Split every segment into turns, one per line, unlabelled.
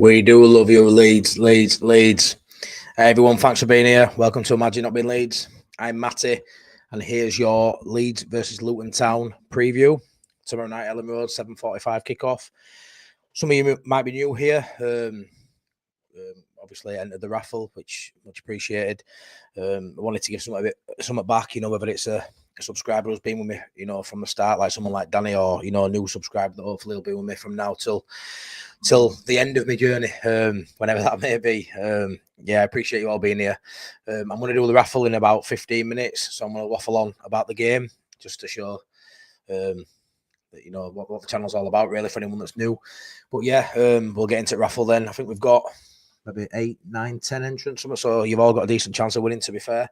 We do love you, Leeds. Hey, everyone, thanks for being here. Welcome to Imagine Not Being Leeds. I'm Matty, and here's your Leeds versus Luton Town preview. Tomorrow night, Ellen Road, 7:45 kickoff. Some of you might be new here. Obviously, entered the raffle, which much appreciated. I wanted to give something back, whether it's a subscriber who's been with me, from the start, like someone like Danny, or, a new subscriber that hopefully will be with me from now till the end of my journey, whenever that may be. I appreciate you all being here. I'm going to do the raffle in about 15 minutes, so I'm going to waffle on about the game just to show that, what the channel's all about, really, for anyone that's new. But we'll get into the raffle then. I think we've got maybe 8, 9, 10 entrants, so you've all got a decent chance of winning, to be fair.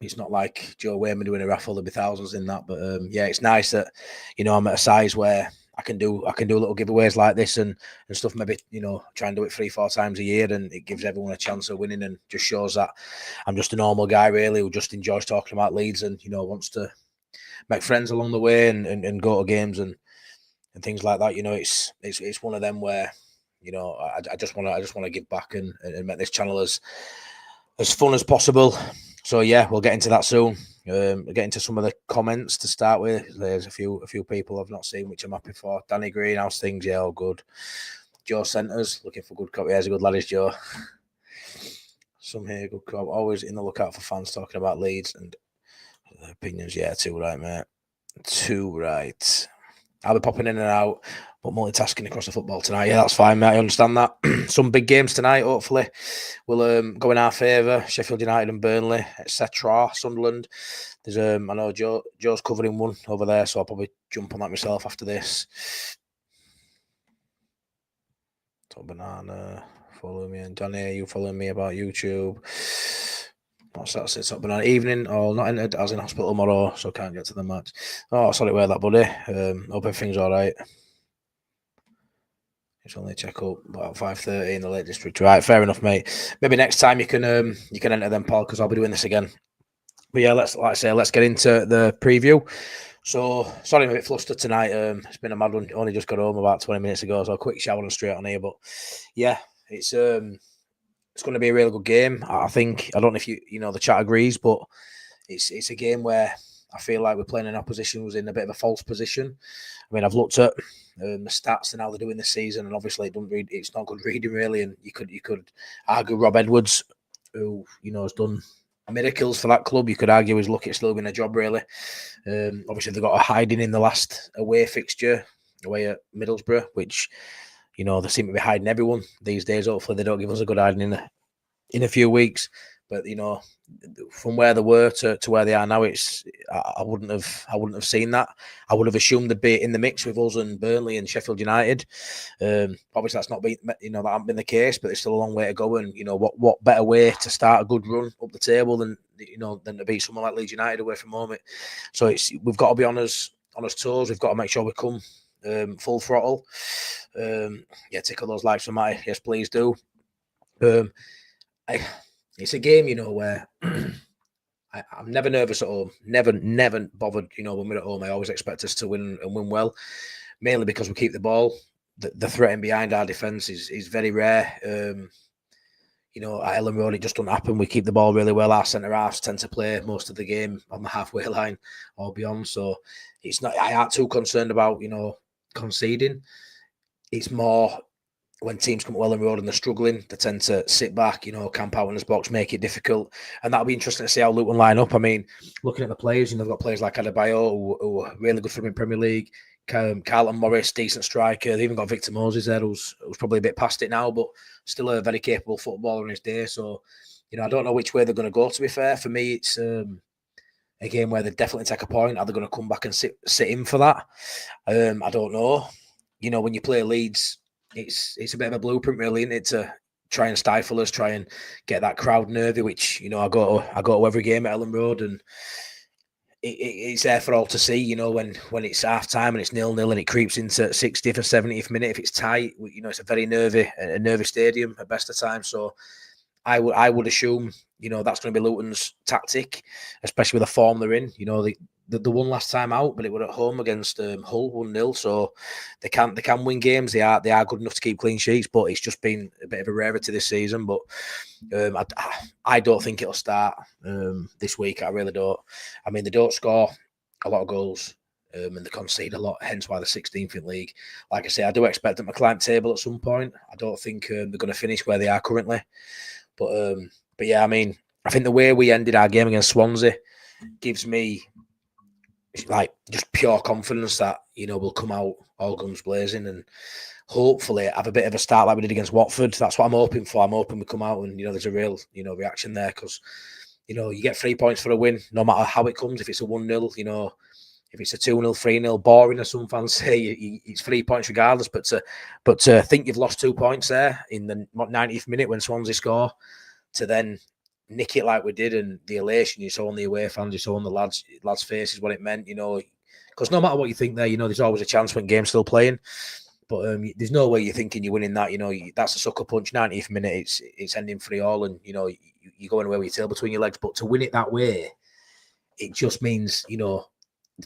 It's not like Joe Wayman doing a raffle, there'll be thousands in that, but it's nice that I'm at a size where I can do little giveaways like this and stuff. Maybe try and do it 3-4 times a year, and it gives everyone a chance of winning, and just shows that I'm just a normal guy, really, who just enjoys talking about Leeds and wants to make friends along the way and go to games and things like that. It's one of them where I just want to give back and make this channel as fun as possible. So we'll get into that soon. We'll get into some of the comments to start with. There's a few people I've not seen, which I'm happy for. Danny Green, how's things? Yeah, all good. Joe Centers, looking for good copy. He's a good lad, is Joe. Some here, good cop. Always in the lookout for fans talking about Leeds and opinions. Yeah, too right, mate. Too right. I'll be popping in and out, but multitasking across the football tonight. Yeah, that's fine, mate. I understand that. Some big games tonight, hopefully, will go in our favour. Sheffield United and Burnley, etc. Sunderland. There's I know Joe's covering one over there, so I'll probably jump on that myself after this. Top Banana, follow me, and Danny, you following me about YouTube. What's that? Top Banana evening. Oh, not entered. I was in hospital tomorrow, so can't get to the match. Oh, sorry to wear that, buddy. Hope everything's all right. It's only check up about 5:30 in the Lake District. Right, fair enough, mate. Maybe next time you can enter them, Paul, because I'll be doing this again. But yeah, let's get into the preview. So sorry, I'm a bit flustered tonight. It's been a mad one. Only just got home about 20 minutes ago, so a quick shower and straight on here. But yeah, it's going to be a really good game. I think. I don't know if the chat agrees, but it's a game where I feel like we're playing an opposition who's in a bit of a false position. I mean, I've looked at the stats and how they're doing this season, and obviously it's not good reading, really. And you could argue Rob Edwards, who has done miracles for that club. You could argue he's lucky to still win a job, really. Obviously, they got a hiding in the last away fixture, away at Middlesbrough, which they seem to be hiding everyone these days. Hopefully, they don't give us a good hiding in a few weeks. But from where they were to where they are now, I wouldn't have seen that. I would have assumed they'd be in the mix with us and Burnley and Sheffield United. Obviously, that's not been that hasn't been the case, but there's still a long way to go. And what better way to start a good run up the table than to beat someone like Leeds United away from home? So we've got to be on us toes. We've got to make sure we come full throttle. Tick all those likes for Matty. Yes, please do. It's a game, where I'm never nervous at home. Never bothered, when we're at home. I always expect us to win and win well, mainly because we keep the ball. The threat behind our defence is very rare. At Ellen Road, it just doesn't happen. We keep the ball really well. Our centre-halves tend to play most of the game on the halfway line or beyond. So it's not. I aren't too concerned about, conceding. It's more when teams come to Ellen Road and they're struggling, they tend to sit back, camp out in this box, make it difficult. And that'll be interesting to see how Luton line up. I mean, looking at the players, they've got players like Adebayo, who are really good for them in Premier League. Carlton Morris, decent striker. They've even got Victor Moses there, who's probably a bit past it now, but still a very capable footballer in his day. So, I don't know which way they're going to go, to be fair. For me, it's a game where they definitely take a point. Are they going to come back and sit in for that? I don't know. When you play Leeds, it's a bit of a blueprint, really, isn't it, to try and stifle us, try and get that crowd nervy, which I go to every game at Ellen Road, and it's there for all to see. When it's half time and it's 0-0 and it creeps into 60th or 70th minute, if it's tight, it's a very nervy stadium at best of times. So I would assume that's going to be Luton's tactic, especially with the form they're in. the one last time out, but it were at home against Hull 1-0. So they can win games. They are good enough to keep clean sheets, but it's just been a bit of a rarity this season. But I don't think it'll start this week. I really don't. I mean, they don't score a lot of goals. And they concede a lot, hence why they're 16th in league. Like I say, I do expect them to climb table at some point. I don't think they're going to finish where they are currently. But yeah, I mean, I think the way we ended our game against Swansea gives me like just pure confidence that, you know, we'll come out all guns blazing and hopefully have a bit of a start like we did against Watford. That's what I'm hoping for. I'm hoping we come out and, you know, there's a real, you know, reaction there because, you know, you get 3 points for a win, no matter how it comes. If it's a 1-0, you know, if it's a 2-0, 3-0, boring as some fans say, it's 3 points regardless. But to think you've lost 2 points there in the 90th minute when Swansea score, to then nick it like we did, and the elation you saw on the away fans, you saw on the lads' faces what it meant, you know, because no matter what you think there, you know, there's always a chance when game's still playing. But there's no way you're thinking you're winning that. You know, that's a sucker punch. 90th minute, it's ending 3-3, and you know you're going away with your tail between your legs. But to win it that way, it just means, you know,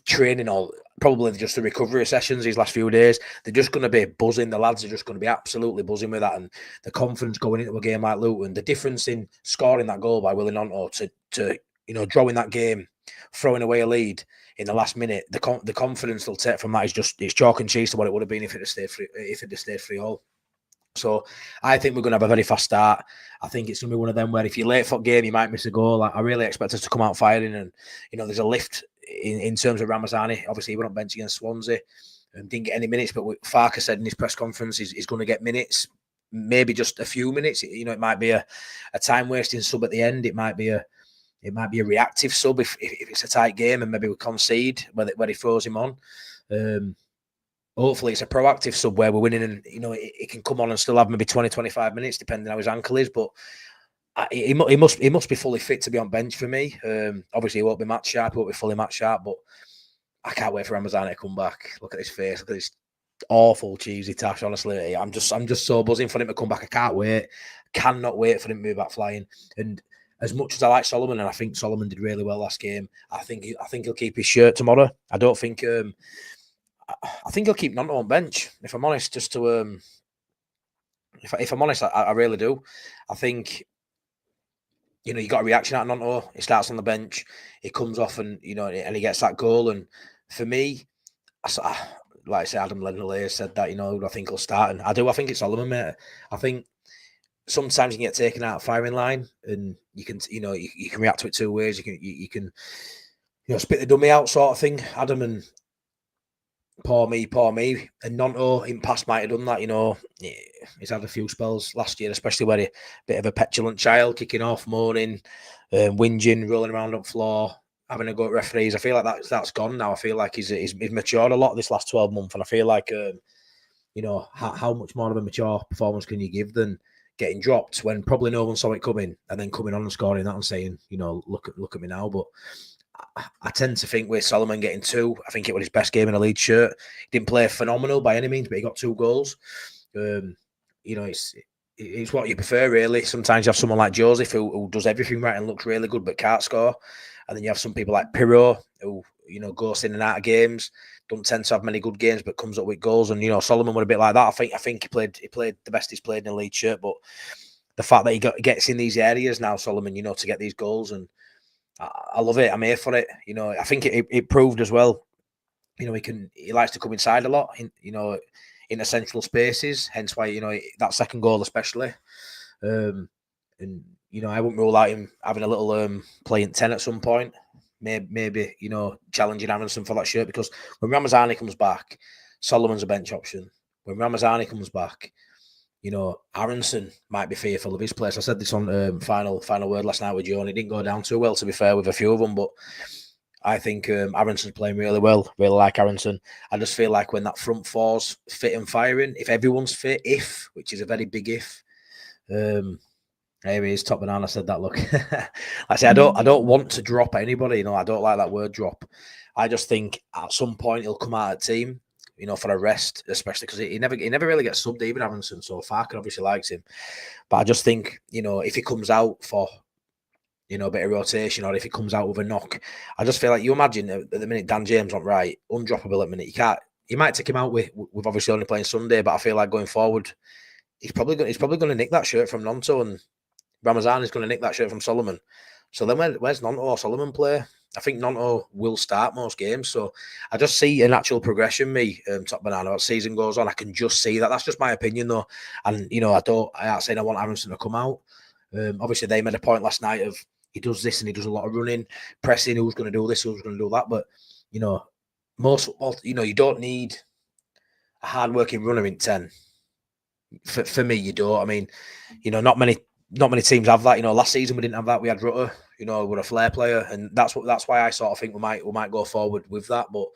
training or probably just the recovery sessions these last few days, they're just going to be buzzing. The lads are just going to be absolutely buzzing with that, and the confidence going into a game like Luton, the difference in scoring that goal by Willie Gnonto to you know, drawing that game, throwing away a lead in the last minute, the confidence they'll take from that is just, it's chalk and cheese to what it would have been if it had stayed 3-3. So I think we're going to have a very fast start. I think it's going to be one of them where if you're late for game, you might miss a goal. I really expect us to come out firing, and you know, there's a lift in terms of Ramazani. Obviously, he went on bench against Swansea and didn't get any minutes, but what Farker said in his press conference is going to get minutes, maybe just a few minutes. You know, it might be a time wasting sub at the end. It might be a reactive sub if it's a tight game and maybe we concede where he throws him on. Hopefully it's a proactive sub where we're winning and, you know, it can come on and still have maybe 20-25 minutes depending how his ankle is. But he must be fully fit to be on bench for me. Obviously he won't be match sharp, he won't be fully match sharp, but I can't wait for Ramazani to come back. Look at his face, look at this awful cheesy tash. Honestly, I'm just so buzzing for him to come back. I can't wait. Cannot wait for him to be back flying. And as much as I like Solomon, and I think Solomon did really well last game, I think he'll keep his shirt tomorrow. I don't think I think he'll keep Gnonto on bench, if I'm honest. Just to if I'm honest, I really do. I think, you know, you got a reaction out of Gnonto. He starts on the bench, he comes off, and you know, and he gets that goal. And for me, like I said, Adam Lennon said that, you know, I think he'll start, and I do. I think it's Solomon, mate. I think sometimes you can get taken out of firing line, and you can, you know, you can react to it 2 ways. You can, you know, spit the dummy out sort of thing. Adam and poor me. And Gnonto in past might have done that, you know. He's had a few spells last year, especially where he bit of a petulant child, kicking off, moaning, whinging, rolling around on the floor, having a go at referees. I feel like that's gone now. I feel like he's matured a lot this last 12 months, and I feel like, you know, how much more of a mature performance can you give than getting dropped when probably no one saw it coming, and then coming on and scoring that and saying, you know, look at me now. But I tend to think with Solomon getting 2, I think it was his best game in a Leeds shirt. He didn't play phenomenal by any means, but he got 2 goals. You know, it's what you prefer, really. Sometimes you have someone like Joseph who does everything right and looks really good but can't score. And then you have some people like Pirro who, you know, goes in and out of games, don't tend to have many good games but comes up with goals. And, you know, Solomon was a bit like that. I think he played the best he's played in a Leeds shirt. But the fact that he gets in these areas now, Solomon, you know, to get these goals, and I love it. I'm here for it. You know, I think it proved as well. You know, he likes to come inside a lot, you know, in essential spaces. Hence why, you know, that second goal especially. And, you know, I wouldn't rule out him having a little playing 10 at some point. Maybe, you know, challenging Aronson for that shirt, because when Ramazani comes back, Solomon's a bench option. When Ramazani comes back, you know, Aronson might be fearful of his place. I said this on final word last night with Joe, and it didn't go down too well, to be fair, with a few of them. But I think Aronson's playing really well. Really like Aronson. I just feel like when that front four's fit and firing, if everyone's fit, which is a very big if. Here he is, Top Banana said that. Look, I say I don't want to drop anybody. You know, I don't like that word drop. I just think at some point he'll come out of the team, you know, for a rest, especially because he never really gets subbed, even Aronson. So Farker obviously likes him, but I just think, you know, if he comes out for you know, a bit of rotation, or if he comes out with a knock. I just feel like, you imagine at the minute Dan James on right, undroppable at the minute. You might take him out with obviously only playing Sunday, but I feel like going forward, he's probably going to nick that shirt from Nonto, and Ramazan is going to nick that shirt from Solomon. So then where's Nonto or Solomon play? I think Nonto will start most games. So I just see a natural progression, Top Banana, as season goes on. I can just see that. That's just my opinion, though. And, you know, I ain't saying I want Aronson to come out. Obviously, they made a point last night of he does this and he does a lot of running, pressing, who's going to do this, who's going to do that. But, you know, you don't need a hard-working runner in 10. For me, you don't. I mean, you know, not many teams have that. You know, last season we didn't have that. We had Rutter, you know, we're a flair player, and that's why I sort of think we might go forward with that. But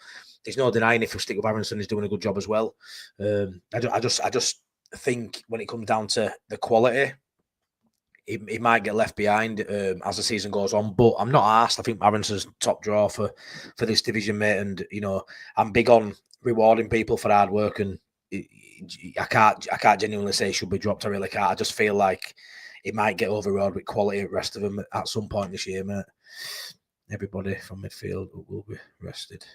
there's no denying if we stick with Aronson, he's doing a good job as well. I just think when it comes down to the quality, he might get left behind as the season goes on. But I'm not arsed. I think Aronson's top draw for this division, mate. And you know, I'm big on rewarding people for hard work, and I can't genuinely say he should be dropped. I really can't. I just feel like it might get overrode with quality. The rest of them at some point this year, mate. Everybody from midfield will be rested.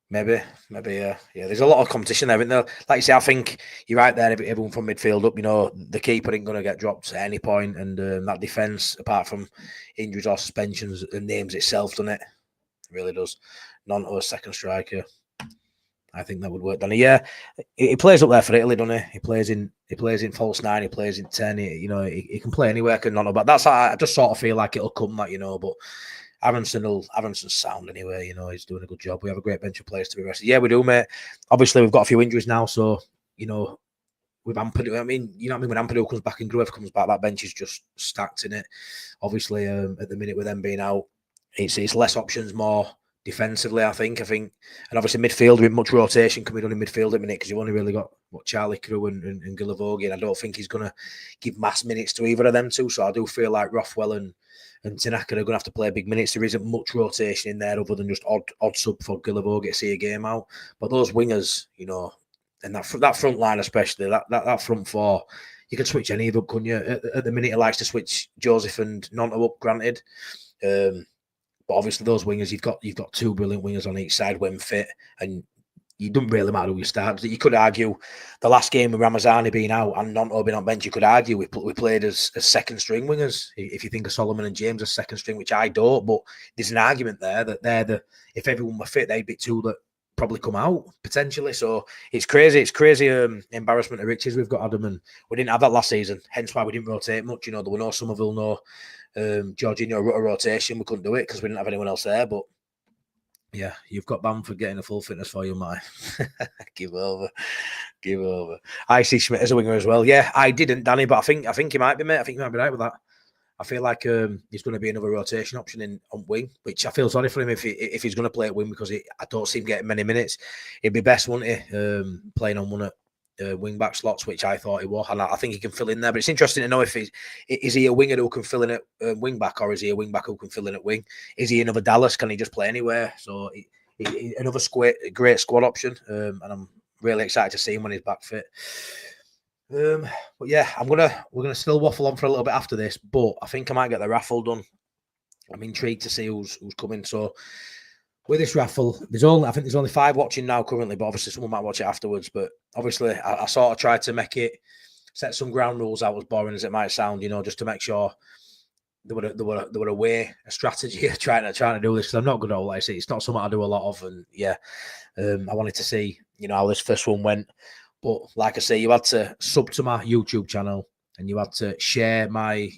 Maybe, yeah. There's a lot of competition there, isn't there? Like you say, I think you're right there. Everyone from midfield up, you know, the keeper ain't going to get dropped at any point, and that defence, apart from injuries or suspensions, the names itself, doesn't it? It really does. Nonto, second striker. I think that would work, Danny. Yeah, he plays up there for Italy, doesn't he? He plays in false 9. He plays in 10. He can play anywhere. Can Nonto, but that's I just sort of feel like it'll come that, you know. But Aronson's sound anyway. You know, he's doing a good job. We have a great bench of players to be rested. Yeah, we do, mate. Obviously, we've got a few injuries now, so you know, with Ampadu, I mean, you know what I mean. When Ampadu comes back and whoever comes back, that bench is just stacked in it. Obviously, at the minute with them being out, it's less options, more defensively, I think, and obviously midfield with much rotation can be done in midfield at a minute because you've only really got Charlie Crew and Gilavogi, and I don't think he's going to give mass minutes to either of them two. So I do feel like Rothwell and Tanaka are going to have to play big minutes. There isn't much rotation in there other than just odd sub for Gilavogi to see a game out. But those wingers, you know, and that front line especially, that front four, you can switch any of them, couldn't you? At the minute, he likes to switch Joseph and Nonto up, granted. But obviously, those wingers, you've got two brilliant wingers on each side when fit, and you don't really matter who you start. You could argue the last game with Ramazani being out and Nonto being on bench, you could argue we played as second string wingers. If you think of Solomon and James as second string, which I don't, but there's an argument there that if everyone were fit, they'd be two that probably come out potentially. So it's crazy. It's crazy embarrassment of riches we've got, Adam, and we didn't have that last season. Hence why we didn't rotate much. You know, there were no Somerville, no Jorginho rotation. We couldn't do it because we didn't have anyone else there. But yeah, you've got Bamford getting a full fitness for you, mate. Give over. I see Schmidt as a winger as well. Yeah, I didn't, Danny, but I think he might be, mate. I think he might be right with that. I feel like he's going to be another rotation option on wing, which I feel sorry for him if he's going to play at wing because I don't see him getting many minutes. It'd be best, wouldn't it, playing on one at wing back slots, which I thought he was, and I think he can fill in there. But it's interesting to know if is he a winger who can fill in at wing back, or is he a wing back who can fill in at wing? Is he another Dallas? Can he just play anywhere? So another great squad option, and I'm really excited to see him when he's back fit. But yeah, we're gonna still waffle on for a little bit after this, but I think I might get the raffle done. I'm intrigued to see who's coming. So with this raffle, I think there's only 5 watching now currently, but obviously someone might watch it afterwards. But obviously, I sort of tried to set some ground rules out, as boring as it might sound, you know, just to make sure there were a strategy trying to do this. Because I'm not good at all. Like I say, it's not something I do a lot of, and yeah, I wanted to see, you know, how this first one went. But like I say, you had to sub to my YouTube channel and you had to share my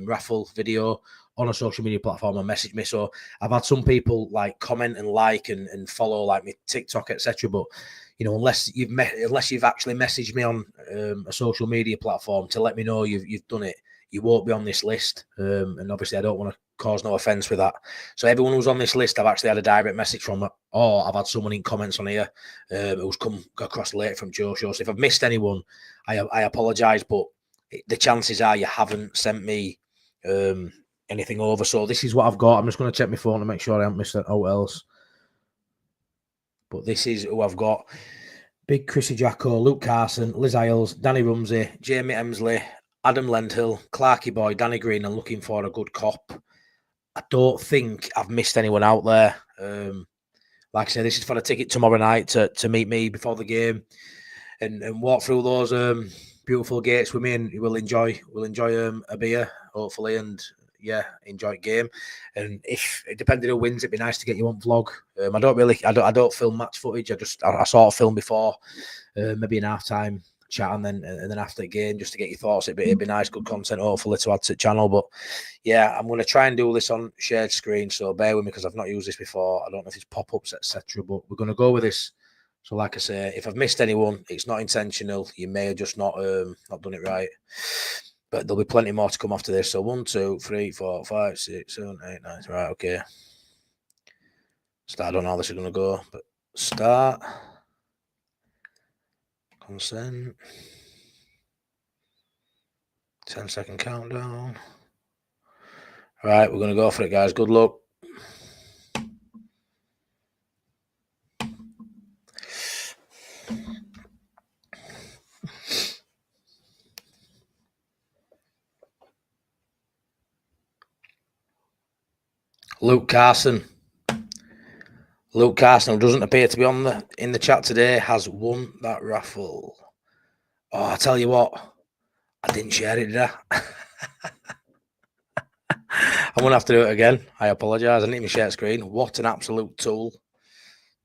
raffle video on a social media platform and message me. So I've had some people like comment and like and follow like me TikTok, etc. But you know, unless you've actually messaged me on a social media platform to let me know you've done it, you won't be on this list. And obviously, I don't want to cause no offence with that. So everyone who's on this list, I've actually had a direct message from, or I've had someone in comments on here who's come across late from Joe Show. So if I've missed anyone, I apologise, but the chances are you haven't sent me anything over. So this is what I've got. I'm just going to check my phone to make sure I haven't missed out else. But this is who I've got. Big Chrissy Jacko, Luke Carson, Liz Isles, Danny Rumsey, Jamie Emsley, Adam Lendhill, Clarky Boy, Danny Green, and looking for a good cop. I don't think I've missed anyone out there. Like I said, this is for a ticket tomorrow night to meet me before the game and walk through those beautiful gates with me, and we'll enjoy a beer hopefully, and enjoy the game. And if depending who wins, it'd be nice to get you on vlog. I don't film match footage. I sort of film before, maybe an halftime chat and then after the game, just to get your thoughts. It'd be nice, good content hopefully to add to the channel. But yeah, I'm going to try and do this on shared screen, so bear with me because I've not used this before. I don't know if it's pop-ups, etc., but we're going to go with this. So like I say, if I've missed anyone, it's not intentional. You may have just not done it right, but there'll be plenty more to come after this. So 1, 2, 3, 4, 5, 6, 7, 8, 9. Right, okay. I don't know how this is going to go, but start. Consent. 10-second countdown. Right, we're going to go for it, guys. Good luck. Luke Carson, who doesn't appear to be in the chat today, has won that raffle. Oh, I tell you what, I didn't share it, did I? I'm going to have to do it again. I apologise. I didn't even share screen. What an absolute tool.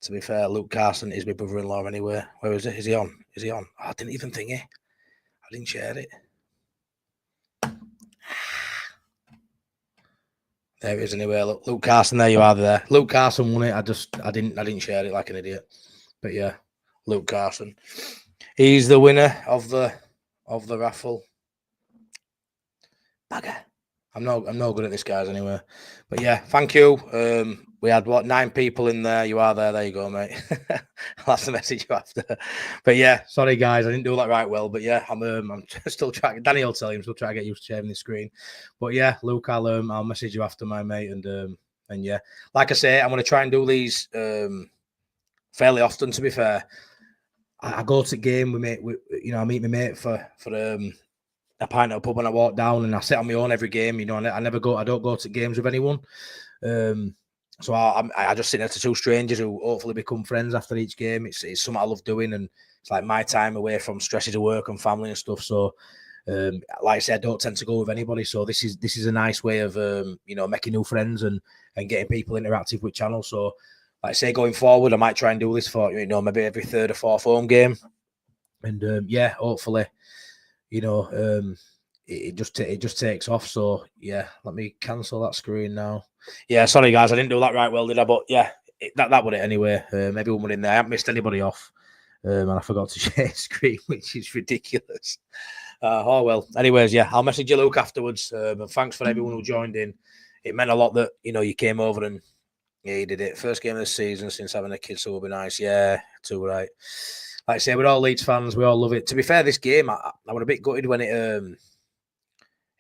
To be fair, Luke Carson is my brother-in-law anyway. Where is it? Is he on? Oh, I didn't even think it. I didn't share it. There it is anyway. Look, Luke Carson, there you are there. Luke Carson won it. I didn't share it like an idiot. But yeah, Luke Carson. He's the winner of the raffle. Bagger. I'm no good at this, guys, anyway. But yeah, thank you. We had 9 people in there. You are there. There you go, mate. That's the message you after. But yeah, sorry guys, I didn't do that right well. But yeah, I'm still trying. Danny will tell you, I'm still trying to get used to sharing the screen. But yeah, Luke, I'll message you after, my mate, and yeah, like I say, I'm gonna try and do these fairly often. To be fair, I go to game I meet my mate for a pint at a pub when I walk down, and I sit on my own every game. I don't go to games with anyone. So I just sit next to 2 strangers who hopefully become friends after each game. It's something I love doing, and it's like my time away from stresses of work and family and stuff. So, like I said, I don't tend to go with anybody. So this is a nice way of making new friends and getting people interactive with channel. So, like I say, going forward, I might try and do this for maybe every 3rd or 4th home game, and yeah, hopefully, it just takes off. So yeah, let me cancel that screen now. Yeah, sorry guys, I didn't do that right well, did I? But yeah, that was it anyway. Everyone were in there. I haven't missed anybody off, and I forgot to share screen, which is ridiculous. Oh well. Anyways, yeah, I'll message you, Luke, afterwards. And thanks for everyone who joined in. It meant a lot that you came over and you did it. First game of the season since having a kid, so it'll be nice. Yeah, too right. Like I say, we're all Leeds fans. We all love it. To be fair, this game, I was a bit gutted when it.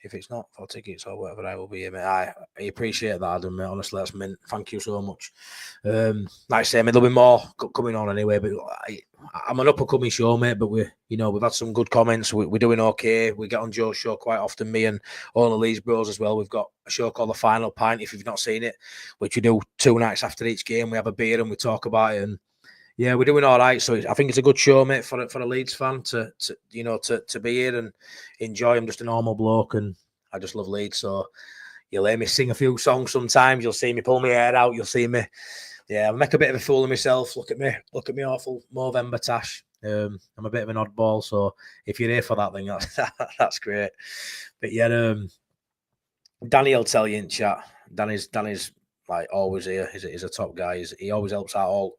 If it's not for tickets or whatever, I will be here, mate. I appreciate that, Adam, mate. Honestly, that's mint. Thank you so much. Like I say, there'll be more coming on anyway, but I'm an up-and-coming show, mate, but we've had some good comments. We're doing okay. We get on Joe's show quite often, me and all the Leeds bros as well. We've got a show called The Final Pint, if you've not seen it, which we do 2 nights after each game. We have a beer and we talk about it, and yeah, we're doing all right. So I think it's a good show, mate, for a Leeds fan to be here and enjoy. I'm just a normal bloke, and I just love Leeds. So you'll hear me sing a few songs sometimes. You'll see me pull my hair out. You'll see me, I make a bit of a fool of myself. Look at me, awful Movember tash. I'm a bit of an oddball. So if you're here for that thing, that's great. But yeah, Danny will tell you in chat. Danny's like always here. He's a top guy. He always helps out all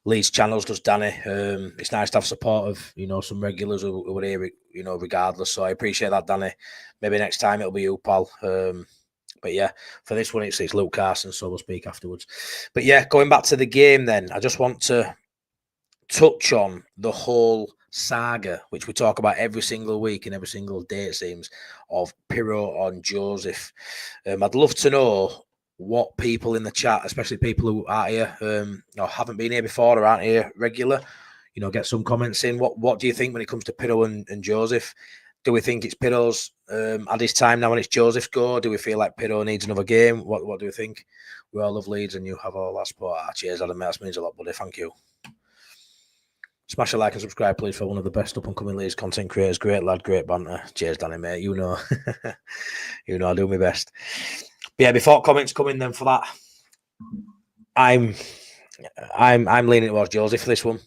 Leeds channels, does Danny. It's nice to have support of some regulars who are here, regardless. So I appreciate that, Danny. Maybe next time it'll be you, pal. But yeah, for this one it's Luke Carson, so we'll speak afterwards. But yeah, going back to the game, then I just want to touch on the whole saga, which we talk about every single week and every single day, it seems, of Pirro and Joseph. I'd love to know what people in the chat, especially people who aren't here, or haven't been here before or aren't here regular, get some comments in. What do you think when it comes to Pirro and Joseph? Do we think it's Pirro's at his time now and it's Joseph's go? Do we feel like Pirro needs another game? What do we think? We all love Leeds and you have all that support. Cheers, Adam, mate. That means a lot, buddy. Thank you. Smash a like and subscribe, please, for one of the best up-and-coming Leeds content creators. Great lad, great banter. Cheers, Danny, mate. You know, I do my best. But yeah, before comments come in, then for that, I'm leaning towards Joseph for this one.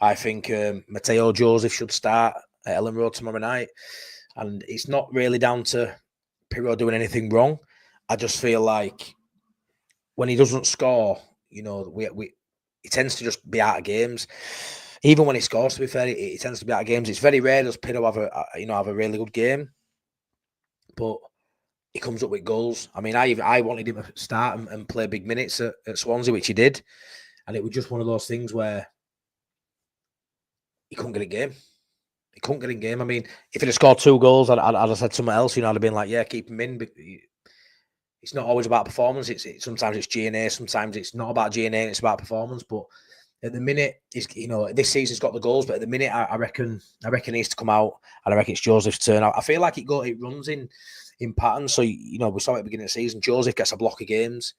I think Matteo Joseph should start at Ellen Road tomorrow night, and it's not really down to Pirro doing anything wrong. I just feel like when he doesn't score, he tends to just be out of games. Even when he scores, to be fair, he tends to be out of games. It's very rare does Pirro have a really good game, but he comes up with goals. I mean, I wanted him to start and play big minutes at Swansea, which he did, and it was just one of those things where he couldn't get in game. He couldn't get in game. I mean, if he'd have scored 2 goals, I'd have said something else. I'd have been like, yeah, keep him in. But it's not always about performance. Sometimes it's G&A. Sometimes it's not about G&A. It's about performance. But at the minute, this season's got the goals. But at the minute, I reckon he needs to come out, and I reckon it's Joseph's turn. I feel like it runs in patterns. So we saw at the beginning of the season, Joseph gets a block of games,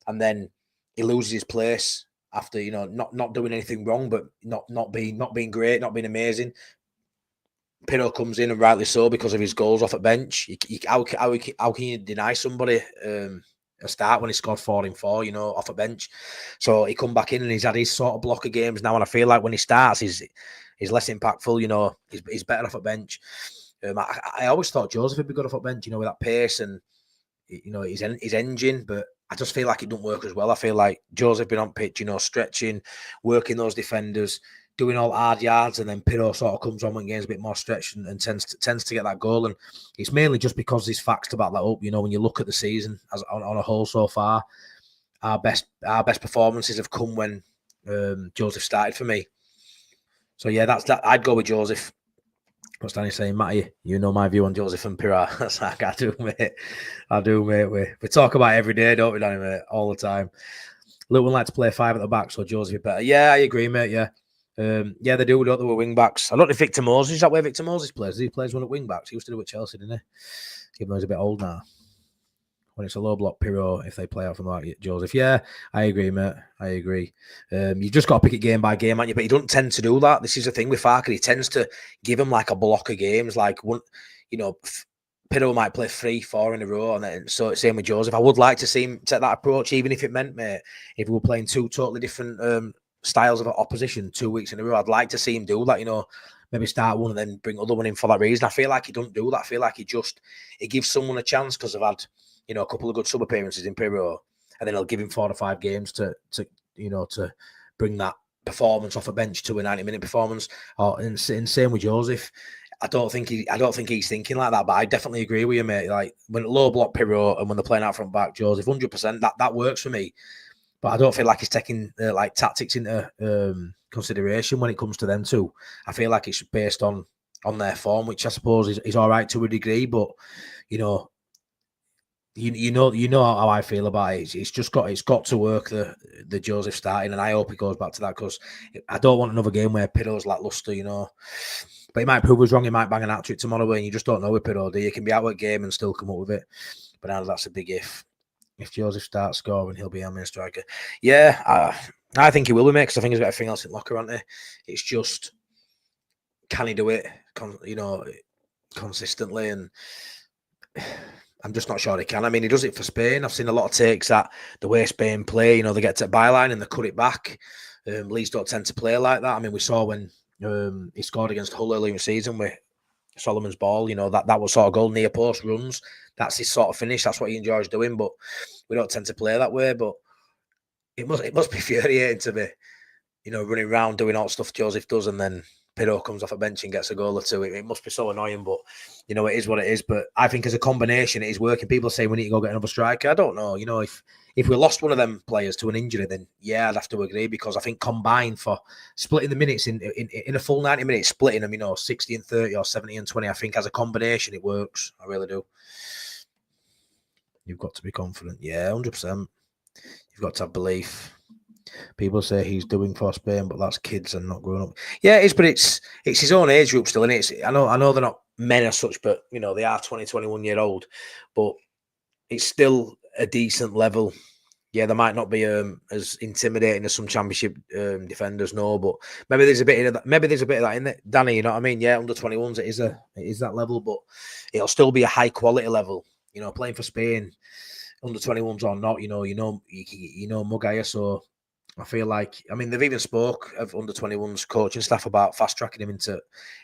and then he loses his place after not doing anything wrong, but not being great, not being amazing. Pirro comes in, and rightly so, because of his goals off at bench. How can you deny somebody a start when he scored 4 in 4, off a bench? So he come back in and he's had his sort of block of games now, and I feel like when he starts, he's less impactful. He's better off a bench. I always thought Joseph would be good off a bench, with that pace and his engine, but I just feel like it don't work as well. I feel like Joseph been on pitch, stretching, working those defenders, doing all hard yards, and then Pirro sort of comes on when games a bit more stretched and tends to get that goal. And it's mainly just because there's facts to back that up. When you look at the season as on a whole so far, our best performances have come when Joseph started for me. So yeah, that's that. I'd go with Joseph. What's Danny saying, Matty? You know my view on Joseph and Pirro. That's like I do, mate. We talk about it every day, don't we, Danny, mate? All the time. Luton like to play 5 at the back, so Joseph is better. Yeah, I agree, mate. Yeah. Yeah, they do. Don't they, with wing backs? I don't know if Victor Moses is that where Victor Moses plays. He plays one at wing backs. He used to do it at Chelsea, didn't he? Even though he's a bit old now. When it's a low block Pirro, if they play out from like Joseph. Yeah, I agree, mate. I agree. You've just got to pick it game by game, haven't you? But he doesn't tend to do that. This is the thing with Farke. He tends to give him like a block of games. Like one, Pirro might play 3-4 in a row, and then so same with Joseph. I would like to see him take that approach, even if it meant, mate, if we were playing 2 totally different styles of opposition 2 weeks in a row. I'd like to see him do that, maybe start one and then bring other one in for that reason. I feel like he don't do that. I feel like he gives someone a chance because I've had, a couple of good sub appearances in Pirro, and then he'll give him 4 or 5 games to bring that performance off a bench to a 90-minute performance. And same with Joseph. I don't think he's thinking like that, but I definitely agree with you, mate. Like when low block Pirro and when they're playing out front back Joseph, 100%, that works for me. But I don't feel like he's taking tactics into consideration when it comes to them two. I feel like it's based on their form, which I suppose is all right to a degree. But you know how I feel about it. It's got to work the Joseph starting, and I hope he goes back to that because I don't want another game where Pirro's lackluster. But he might prove us wrong. He might bang an hat trick tomorrow, and you just don't know with Pirro. You can be out of game and still come up with it. But that's a big if. If Joseph starts scoring, he'll be our main striker. Yeah, I think he will be, mate, because I think he's got everything else in locker, hasn't he? It's just, can he do it, consistently? And I'm just not sure he can. I mean, he does it for Spain. I've seen a lot of takes that the way Spain play, they get to the byline and they cut it back. Leeds don't tend to play like that. I mean, we saw when he scored against Hull early in the season with Solomon's ball, that was sort of goal near post runs. That's his sort of finish. That's what he enjoys doing. But we don't tend to play that way. But it must be infuriating to be, running around doing all the stuff Joseph does, and then Pirro comes off a bench and gets a goal or two. It must be so annoying. But it is what it is. But I think as a combination, it is working. People say we need to go get another striker. I don't know. If we lost one of them players to an injury, then yeah, I'd have to agree, because I think combined for splitting the minutes in a full 90 minutes, splitting them, 60 and 30 or 70 and 20, I think as a combination it works. I really do. You've got to be confident. Yeah, 100%. You've got to have belief. People say he's doing for Spain, but that's kids and not growing up. Yeah, it is, but it's his own age group still, and it's I know they're not men as such, but you know they are 20, 21 year old, but it's still a decent level. Yeah, they might not be as intimidating as some championship defenders, no, but maybe there's a bit of that. Maybe there's a bit of that in there, Danny. You know what I mean? Yeah, under 21s, it is that level, but it'll still be a high quality level. You know, playing for Spain, under 21s or not, you know Mugaya, so I feel like, I mean, they've even spoke of under 21s coaching staff about fast tracking him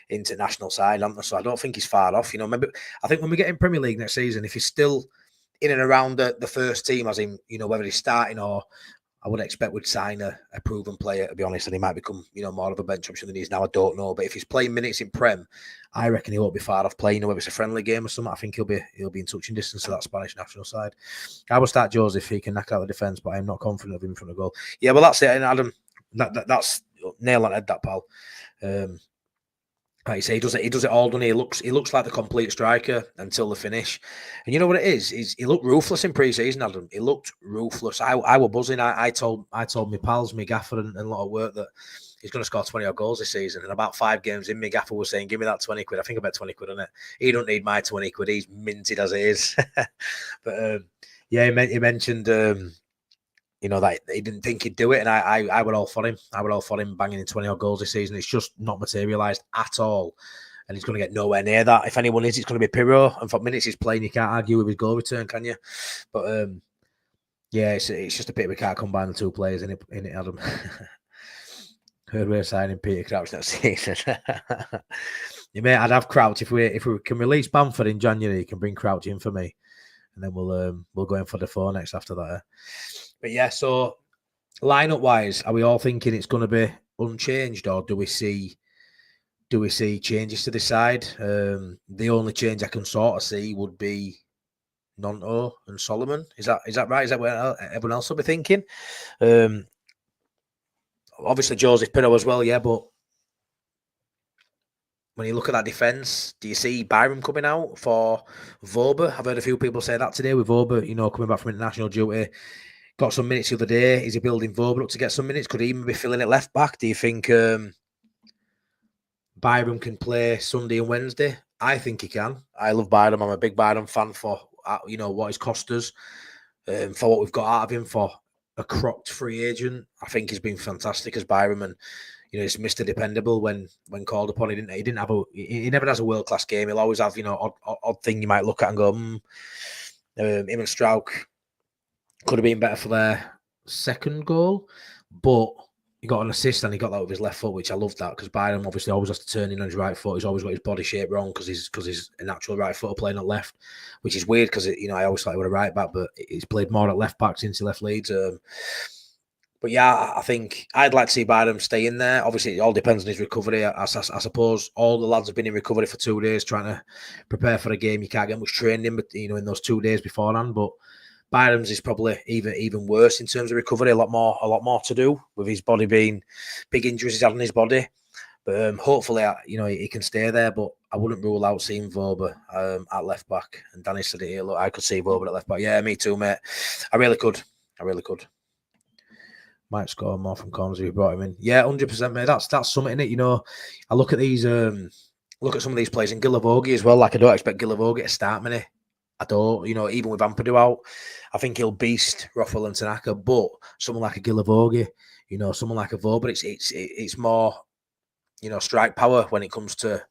into national side, haven't they? So I don't think he's far off. You know, maybe I think when we get in Premier League next season, if he's still in and around the first team, as in, you know, whether he's starting or I would expect we'd sign a proven player, to be honest, and he might become, you know, more of a bench option than he is now. I don't know, but if he's playing minutes in Prem, I reckon he won't be far off playing. You know, whether it's a friendly game or something, I think he'll be in touching distance to that Spanish national side. I will start Joseph if he can knock out the defence, but I'm not confident of him in front of goal. Yeah, well, that's it, and Adam, that's nail on head, that pal. Like you say, he does it all, doesn't he? He looks like the complete striker until the finish. And you know what it is? He looked ruthless in pre-season, Adam. He looked ruthless. I was buzzing. I told my pals, my gaffer, and a lot of work that he's going to score 20 odd goals this season. And about 5 games in, my gaffer was saying, "Give me that 20 quid." I think I bet 20 quid on it. He don't need my 20 quid. He's minted as it is. But yeah, he mentioned. You know, that he didn't think he'd do it, and I would all for him. I would all for him banging in 20 odd goals this season. It's just not materialised at all, and he's going to get nowhere near that. If anyone is, it's going to be Pirro, and for minutes he's playing, you can't argue with his goal return, can you? But yeah, it's just a pity we can't combine the two players in it, Adam. Heard we're signing Peter Crouch next season. You may, I'd have Crouch if we can release Bamford in January. You can bring Crouch in for me, and then we'll go in for Defoe next after that. But yeah, so lineup wise, are we all thinking it's going to be unchanged, or do we see changes to the side? The only change I can sort of see would be Nonto and Solomon. Is that right? Is that what everyone else will be thinking? Obviously Joseph Pirro as well, yeah. But when you look at that defence, do you see Byram coming out for Voba? I've heard a few people say that today with Voba, you know, coming back from international duty. Got some minutes the other day. Is he building Voba up to get some minutes? Could he even be filling it left back? Do you think Byram can play Sunday and Wednesday? I think he can. I love Byram. I'm a big Byram fan for, you know, what he's cost us, for what we've got out of him for a crocked free agent. I think he's been fantastic as Byram, and you know, he's Mr. Dependable when called upon. He never has a world class game. He'll always have, you know, odd thing you might look at and go, him and Strauch could have been better for their second goal, but he got an assist and he got that with his left foot, which I loved that, because Byram obviously always has to turn in on his right foot. He's always got his body shape wrong because he's a natural right footer playing at left, which is weird because, you know, I always thought he was a right back, but he's played more at left back since he left Leeds. But yeah, I think I'd like to see Byram stay in there. Obviously, it all depends on his recovery. I suppose all the lads have been in recovery for 2 days trying to prepare for a game. You can't get much training in, but you know, in those 2 days beforehand. But Byram's is probably even worse in terms of recovery. A lot more to do with his body being big injuries he's had on his body. But hopefully, you know, he can stay there. But I wouldn't rule out seeing Voba at left back. And Danny said it here. Look, I could see Voba at left back. Yeah, me too, mate. I really could. Might score more from corners if you brought him in. Yeah, 100%, mate. That's something in it. You know, I look at these. Look at some of these players in Gilavogi as well. Like, I don't expect Gilavogi to start many. I don't, you know, even with Ampadu out, I think he'll beast Rothwell and Tanaka. But someone like a Gilavogi, you know, someone like a Voba, it's more, you know, strike power when it comes to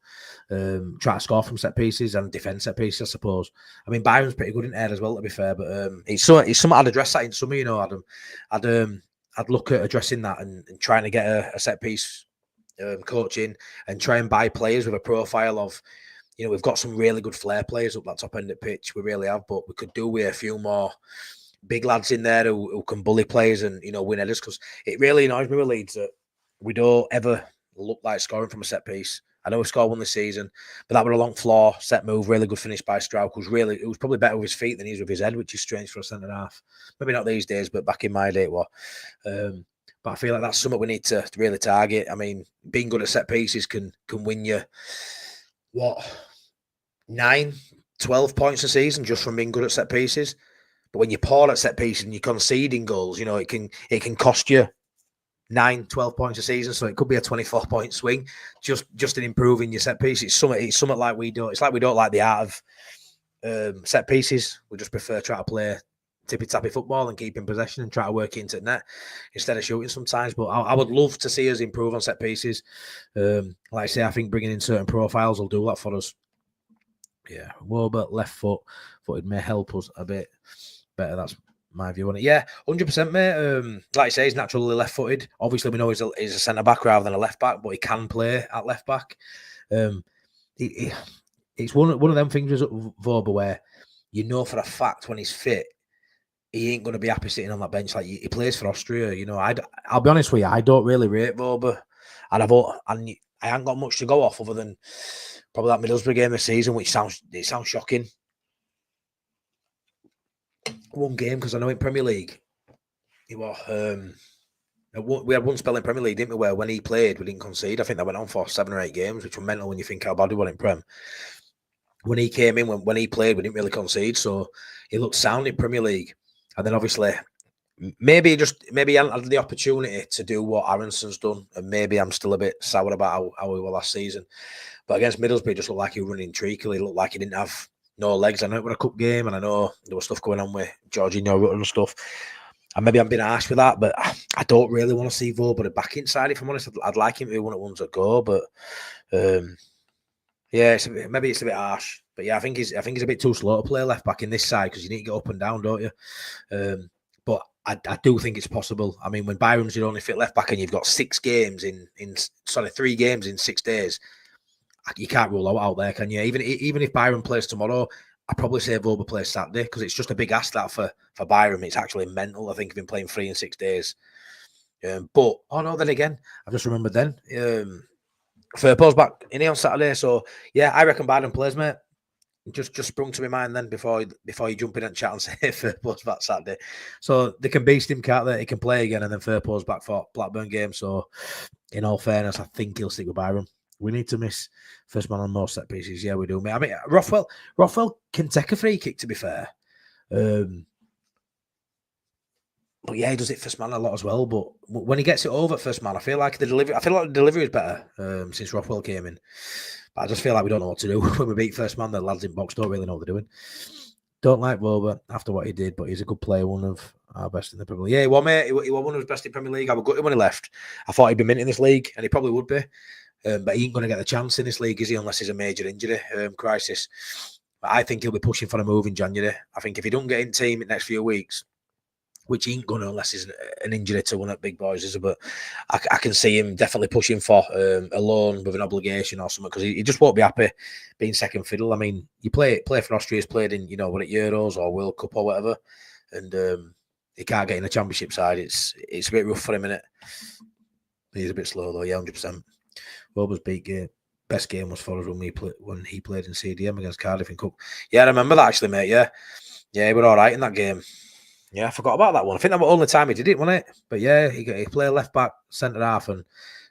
try to score from set pieces and defence set pieces, I suppose. I mean, Byron's pretty good in air as well, to be fair. But it's something I'd address that in summer, you know, Adam. I'd look at addressing that and trying to get a set piece coaching and try and buy players with a profile of, you know, we've got some really good flair players up that top end of pitch. We really have, but we could do with a few more big lads in there who can bully players and, you know, win headers, because it really annoys me with Leeds that we don't ever look like scoring from a set piece. I know we scored one this season, but that was a long floor, set move, really good finish by Strauch. It was probably better with his feet than he is with his head, which is strange for a centre half. Maybe not these days, but back in my day it was. But I feel like that's something we need to really target. I mean, being good at set pieces can win you, 9, 12 points a season just from being good at set pieces. But when you're poor at set pieces and you're conceding goals, you know, it can cost you 12 points a season, so it could be a 24-point swing just in improving your set piece. It's something like we do. It's like we don't like the art of set pieces. We just prefer trying to play tippy-tappy football and keep in possession and try to work into the net instead of shooting sometimes. But I would love to see us improve on set pieces. Like I say, I think bringing in certain profiles will do that for us. Yeah, Wober, left-footed may help us a bit better. That's my view on it. Yeah, 100%, mate. Like I say, he's naturally left-footed. Obviously, we know he's a centre-back rather than a left-back, but he can play at left-back. It's one of them things with Wober where you know for a fact when he's fit, he ain't going to be happy sitting on that bench. Like he plays for Austria, you know. I'll be honest with you, I don't really rate Wober, and I haven't got much to go off other than probably that Middlesbrough game this season, which sounds shocking. One game because I know in Premier League, he was. We had one spell in Premier League, didn't we? Where when he played, we didn't concede. I think that went on for 7 or 8 games, which were mental when you think how bad we were in Prem. When he came in, when he played, we didn't really concede, so he looked sound in Premier League. And then obviously, maybe he hadn't had the opportunity to do what Aronson's done, and maybe I'm still a bit sour about how we were last season. But against Middlesbrough, he just looked like he was running treacly. He looked like he didn't have no legs. I know it was a cup game, and I know there was stuff going on with Jorginho and stuff. And maybe I'm being harsh with that, but I don't really want to see Wober back inside. If I'm honest, I'd like him to be one of the ones that go. But yeah, maybe it's a bit harsh. But yeah, I think he's a bit too slow to play left back in this side because you need to get up and down, don't you? But I do think it's possible. I mean, when Byram's your only fit left back and you've got 3 games in 6 days, you can't rule out there, can you? Even if Byram plays tomorrow, I'd probably say Wober plays Saturday because it's just a big ask that for Byram. It's actually mental. I think of him playing 3 in 6 days. But then again, I've just remembered then. Firpo's back in here on Saturday, so yeah, I reckon Byram plays, mate. Just sprung to my mind then before you jump in and chat and say Firpo's back Saturday. So they can beast him, can't they? He can play again, and then Firpo's back for Blackburn game. So in all fairness, I think he'll stick with Byram. We need to miss first man on more set pieces. Yeah, we do, mate. I mean, Rothwell can take a free kick, to be fair. But yeah, he does it first man a lot as well. But when he gets it over at first man, I feel like the delivery is better since Rothwell came in. But I just feel like we don't know what to do when we beat first man. The lads in box don't really know what they're doing. Don't like Wober after what he did, but he's a good player, one of our best in the Premier League. Yeah, he was, mate. He was one of his best in Premier League. I was gutted when he left. I thought he'd be mint in this league, and he probably would be. But he ain't going to get the chance in this league, is he, unless there's a major injury crisis. But I think he'll be pushing for a move in January. I think if he don't get in team in the next few weeks, which he ain't going to unless it's an injury to one of the big boys, is it? But I can see him definitely pushing for a loan with an obligation or something because he just won't be happy being second fiddle. I mean, you play for Austria, he's played in, what at Euros or World Cup or whatever, and he can't get in the Championship side. It's a bit rough for him, innit? He's a bit slow though, yeah, 100%. Wober's best game was for us when he played in CDM against Cardiff in Cup. Yeah, I remember that actually, mate. Yeah, he was all right in that game. Yeah, I forgot about that one. I think that was the only time he did it, wasn't it? But yeah, he played left back, centre half, and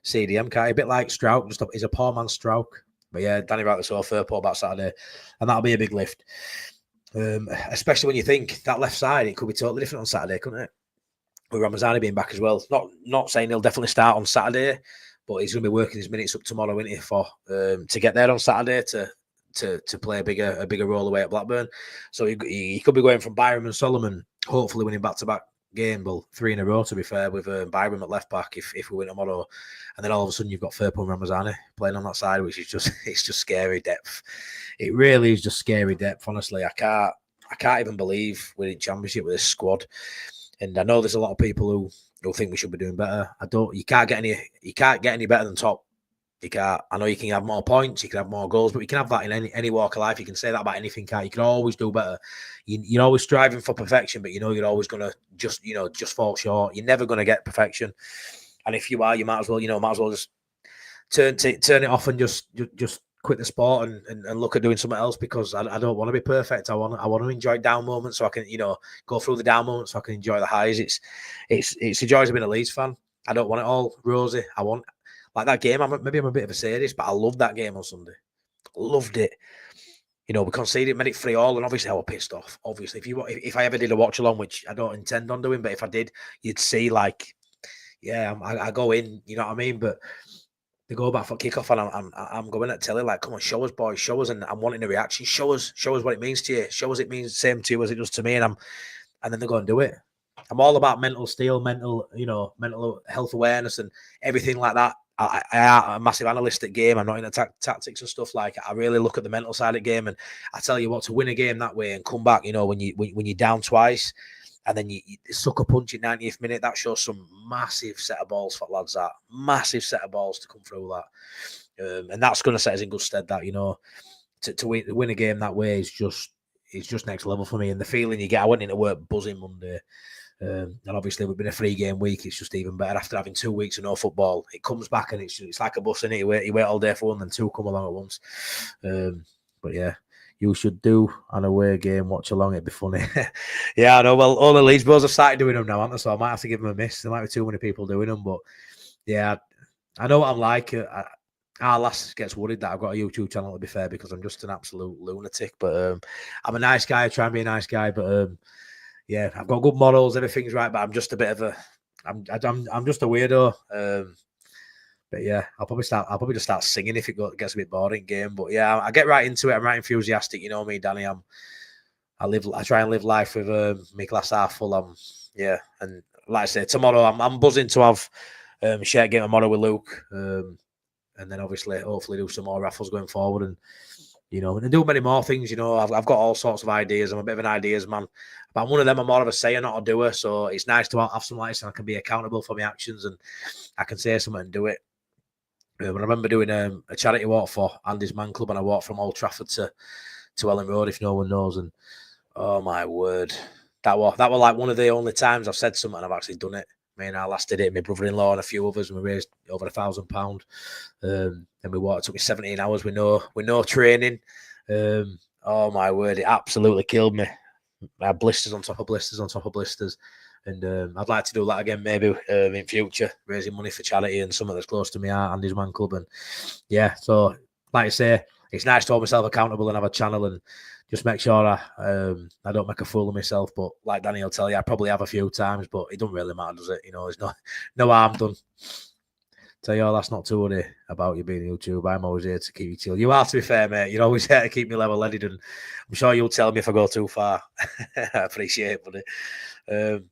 CDM. A bit like Strauch. He's a poor man's Strauch. But yeah, Danny rightly so, Firpo back Saturday, and that'll be a big lift. Especially when you think that left side, it could be totally different on Saturday, couldn't it? With Ramazani being back as well. Not saying he'll definitely start on Saturday, but he's going to be working his minutes up tomorrow, isn't he, for to get there on Saturday to play a bigger role away at Blackburn. So he could be going from Byram and Solomon, hopefully winning back-to-back game, well, 3 in a row to be fair, with Byram at left back if we win tomorrow, and then all of a sudden you've got Firpo and Ramazani playing on that side, which is it's just scary depth. It really is just scary depth. Honestly, I can't even believe we're in Championship with this squad, and I know there's a lot of people who think we should be doing better. You can't get any better than top. You can't. I know you can have more points, you can have more goals, but you can have that in any walk of life. You can say that about anything, can't you? You can always do better. You're always striving for perfection, but you're always going to just fall short. You're never going to get perfection. And if you are, you might as well just turn it off and just quit the sport and look at doing something else, because I don't want to be perfect. I want to enjoy down moments so I can, go through the down moments so I can enjoy the highs. It's the joys of being a Leeds fan. I don't want it all rosy. I want, like that game, maybe I'm a bit of a sadist, but I loved that game on Sunday. Loved it. We conceded, made it 3-3, and obviously I was pissed off. Obviously, if I ever did a watch along, which I don't intend on doing, but if I did, you'd see like yeah, I go in, you know what I mean? But they go back for kickoff, and I'm going at telly like, come on, show us, boys, show us, and I'm wanting a reaction. Show us what it means to you. Show us it means the same to you as it does to me, and then they go and do it. I'm all about mental steel, mental health awareness, and everything like that. I am a massive analyst at game. I'm not into tactics and stuff. Like, I really look at the mental side of the game, and I tell you what, to win a game that way and come back, when you're down twice, and then you suck a punch in 90th minute, that shows some massive set of balls for lads. That massive set of balls to come through that, and that's going to set us in good stead. That to win a game that way is just next level for me. And the feeling you get, I went into work buzzing Monday. And obviously, we've been a 3-game week. It's just even better after having 2 weeks of no football. It comes back, and it's like a bus, innit? You wait all day for one, then two come along at once. But yeah, you should do an away game. Watch along, it'd be funny. Yeah, I know. Well, all the Leeds bros have started doing them now, haven't they? So I might have to give them a miss. There might be too many people doing them, but yeah, I know what I'm like. Our lass gets worried that I've got a YouTube channel, to be fair, because I'm just an absolute lunatic. But I'm a nice guy. I try and be a nice guy, but yeah, I've got good morals. Everything's right, but I'm just a bit of I'm just a weirdo. But yeah, I'll probably just start singing if it gets a bit boring game. But yeah, I get right into it. I'm right enthusiastic. You know me, Danny. I try and live life with my glass half full. Yeah, and like I say, tomorrow I'm buzzing to have share game tomorrow with Luke. And then obviously, hopefully, do some more raffles going forward, and and do many more things. I've got all sorts of ideas. I'm a bit of an ideas man, but I'm one of them. I'm more of a sayer, not a doer. So it's nice to have some lights, and I can be accountable for my actions, and I can say something and do it. But I remember doing a charity walk for Andy's Man Club, and I walked from Old Trafford to Ellen Road, if no one knows. And oh my word, that was like one of the only times I've said something and I've actually done it. Me and I last did it, my brother-in-law and a few others, and we raised over £1,000. And we walked. It took me 17 hours with no training. Oh my word, it absolutely killed me. I had blisters on top of blisters on top of blisters. And I'd like to do that again, maybe in future, raising money for charity and something that's close to me, Andy's Man Club. And yeah, so like I say, it's nice to hold myself accountable and have a channel and just make sure I don't make a fool of myself. But like Danny will tell you, I probably have a few times, but it doesn't really matter, does it? It's no harm done. Tell you all, that's not too worry about you being a YouTuber. I'm always here to keep you chill. You are, to be fair, mate. You're always here to keep me level-headed, and I'm sure you'll tell me if I go too far. I appreciate it, buddy.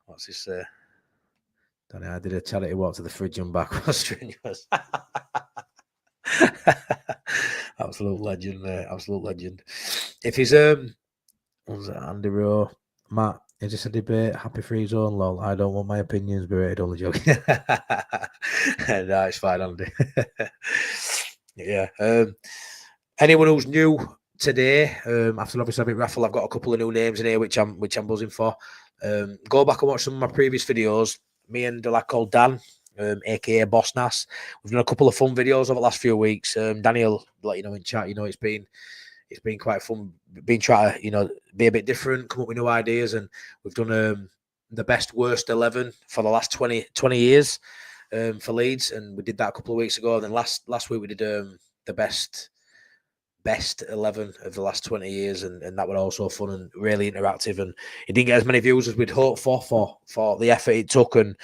What's this? Danny, I did a charity walk to the fridge and back. Was strenuous. Absolute legend, mate. Absolute legend. If he's was it Andy Rowe, Matt? Is this a debate? Happy free zone, lol. I don't want my opinions berated. Only joking. No, it's fine, Andy. Yeah. Anyone who's new today, after obviously a big raffle, I've got a couple of new names in here which I'm buzzing for. Go back and watch some of my previous videos. Me and a lad called Dan, aka Boss Nass. We've done a couple of fun videos over the last few weeks. Daniel, let you know in chat. It's been quite fun. Been trying to be a bit different, come up with new ideas, and we've done the best worst 11 for the last 20 years for Leeds, and we did that a couple of weeks ago. And then last week we did the best 11 of the last 20 years, and that was also fun and really interactive, and it didn't get as many views as we'd hoped for the effort it took, and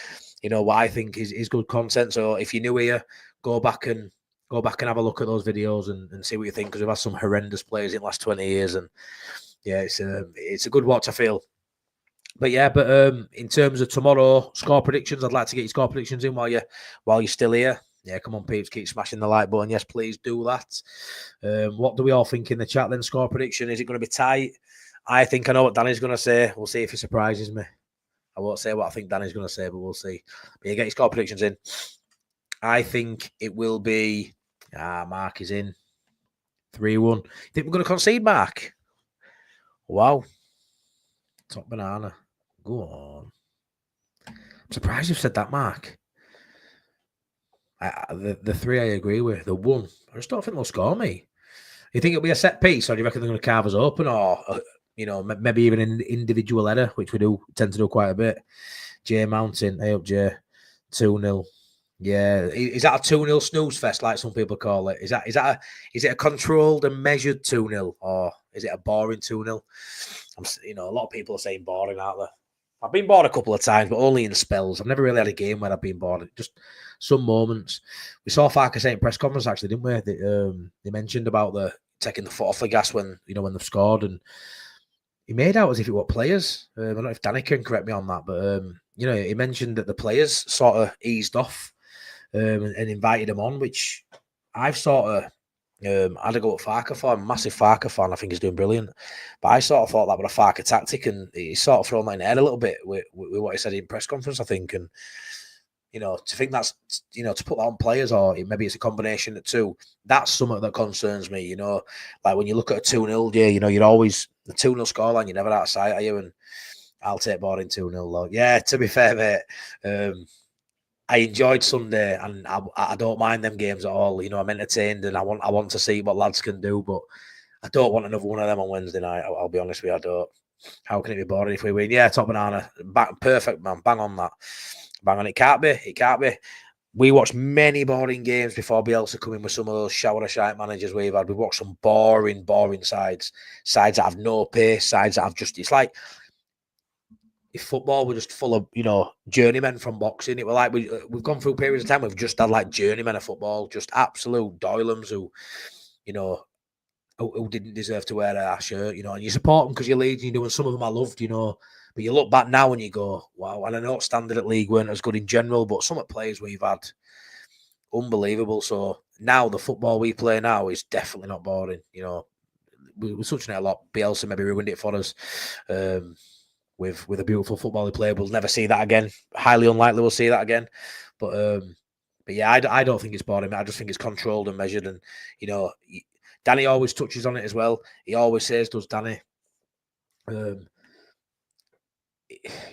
what I think is good content. So if you're new here, go back and have a look at those videos and see what you think, because we've had some horrendous players in the last 20 years, and yeah, it's a good watch, I feel. But yeah, in terms of tomorrow score predictions, I'd like to get your score predictions in while you're still here. Yeah, come on, peeps, keep smashing the like button. Yes, please do that. What do we all think in the chat then? Score prediction, is it going to be tight? I think I know what Danny's going to say. We'll see if he surprises me. I won't say what I think Danny's going to say, but we'll see. But yeah, get your score predictions in. I think it will be... Mark is in. 3-1. Think we're going to concede, Mark? Wow. Top banana. Go on. I'm surprised you've said that, Mark. The 3 I agree with. The 1, I just don't think they'll score me. You think it'll be a set piece, or do you reckon they're going to carve us open, or maybe even an individual header, which we tend to do quite a bit? Jay Mountain, hey up Jay, 2-0. Yeah, is that a 2-0 snooze fest, like some people call it? Is it a controlled and measured 2-0, or is it a boring 2-0? A lot of people are saying boring, aren't they? I've been bored a couple of times, but only in spells. I've never really had a game where I've been bored. Just some moments. We saw Farke say in press conference, actually, didn't we? They mentioned about the taking the foot off the gas when they've scored, and he made out as if it were players. I don't know if Danny can correct me on that, but he mentioned that the players sort of eased off and invited him on, which I've sort of had a go at Farke for. I'm a massive Farke fan. I think he's doing brilliant. But I sort of thought that was a Farke tactic, and he's sort of thrown that in the head a little bit with what he said in press conference, I think. And, to think that's, to put that on players, or maybe it's a combination of two, that's something that concerns me, Like when you look at a 2-0, you're always, the 2-0 scoreline, you're never out of sight, are you? And I'll take boring 2-0, though. Yeah, to be fair, mate, I enjoyed Sunday, and I don't mind them games at all. I'm entertained, and I want to see what lads can do, but I don't want another one of them on Wednesday night. I'll be honest with you, I don't. How can it be boring if we win? Yeah, top banana, perfect, man. Bang on that. Bang on. It can't be. We watched many boring games before Bielsa come in with some of those shower of shite managers we've had. We watched some boring sides that have no pace, sides that have just. It's like, if football were just full of, journeymen from boxing, it were like we've gone through periods of time we've just had like journeymen of football, just absolute doylums who didn't deserve to wear our shirt, and you support them because you're Leeds, and some of them I loved, but you look back now and you go, wow. And I know standard at league weren't as good in general, but some of the players we've had, unbelievable. So now the football we play now is definitely not boring. We're touching it a lot. Bielsa maybe ruined it for us. With a beautiful football he played. We'll never see that again. Highly unlikely we'll see that again. But yeah, I don't think it's boring. I just think it's controlled and measured. And, Danny always touches on it as well. He always says, does Danny,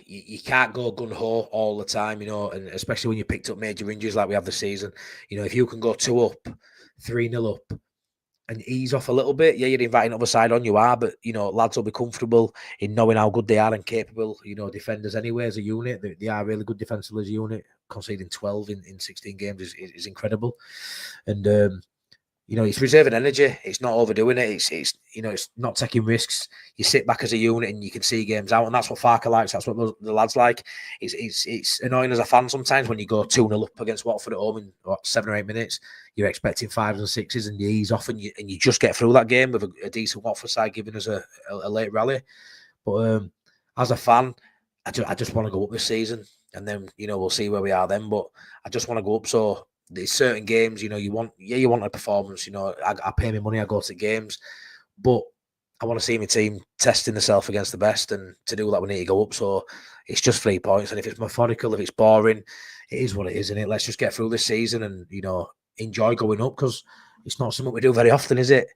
you can't go gun-ho all the time, and especially when you picked up major injuries like we have this season. If you can go 2 up, 3-0 up, and ease off a little bit, yeah, you're inviting the other side on, you are, but, lads will be comfortable in knowing how good they are and capable, defenders anyway as a unit. They are really good defensively as a unit. Conceding 12 in 16 games is incredible. And, it's reserving energy. It's not overdoing it. It's not taking risks. You sit back as a unit and you can see games out, and that's what Farke likes. That's what the lads like. It's annoying as a fan sometimes when you go 2-0 up against Watford at home in 7 or 8 minutes. You're expecting 5s and 6s, and you ease off, and you just get through that game with a decent Watford side giving us a late rally. But as a fan, I just want to go up this season, and then we'll see where we are then. But I just want to go up. So there's certain games, you want a performance. I pay my money, I go to games, but I want to see my team testing themselves against the best, and to do that we need to go up. So it's just 3 points, and if it's methodical, if it's boring, it is what it is, isn't it? Let's just get through this season and enjoy going up, because it's not something we do very often, is it?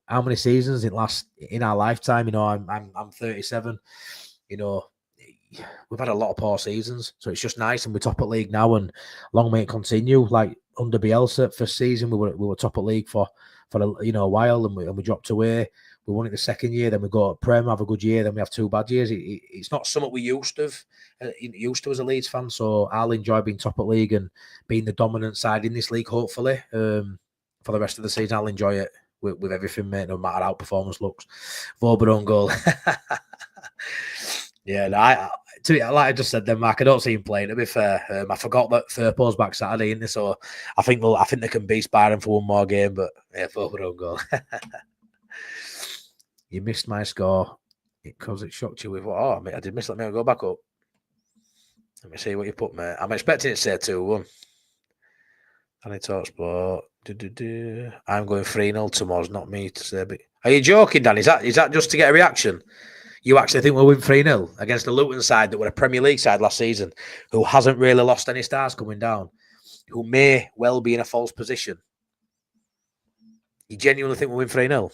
How many seasons it lasts in our lifetime? I'm 37. We've had a lot of poor seasons, so it's just nice, and we're top at league now, and long may it continue. Like under Bielsa, first season we were top at league for a while, and we dropped away. We won it the second year, then we go to Prem, have a good year, then we have 2 bad years. It's not something we used to as a Leeds fan. So I'll enjoy being top at league and being the dominant side in this league. Hopefully, for the rest of the season, I'll enjoy it with everything, mate. No matter how performance looks. Vober own goal. Yeah, like I just said then, Mark, I don't see him playing, to be fair. I forgot that Firpo's back Saturday, isn't he? So I think they can be sparring for one more game, but yeah, Vober own goal. You missed my score because it shocked you with what? Oh, I did miss. Let me go back up. Let me see what you put, mate. I'm expecting it to say 2-1. Danny Talk Sport. I'm going 3-0 tomorrow. Not me to say. But are you joking, Dan? Is that just to get a reaction? You actually think we'll win 3-0 against the Luton side that were a Premier League side last season, who hasn't really lost any stars coming down, who may well be in a false position? You genuinely think we'll win 3-0?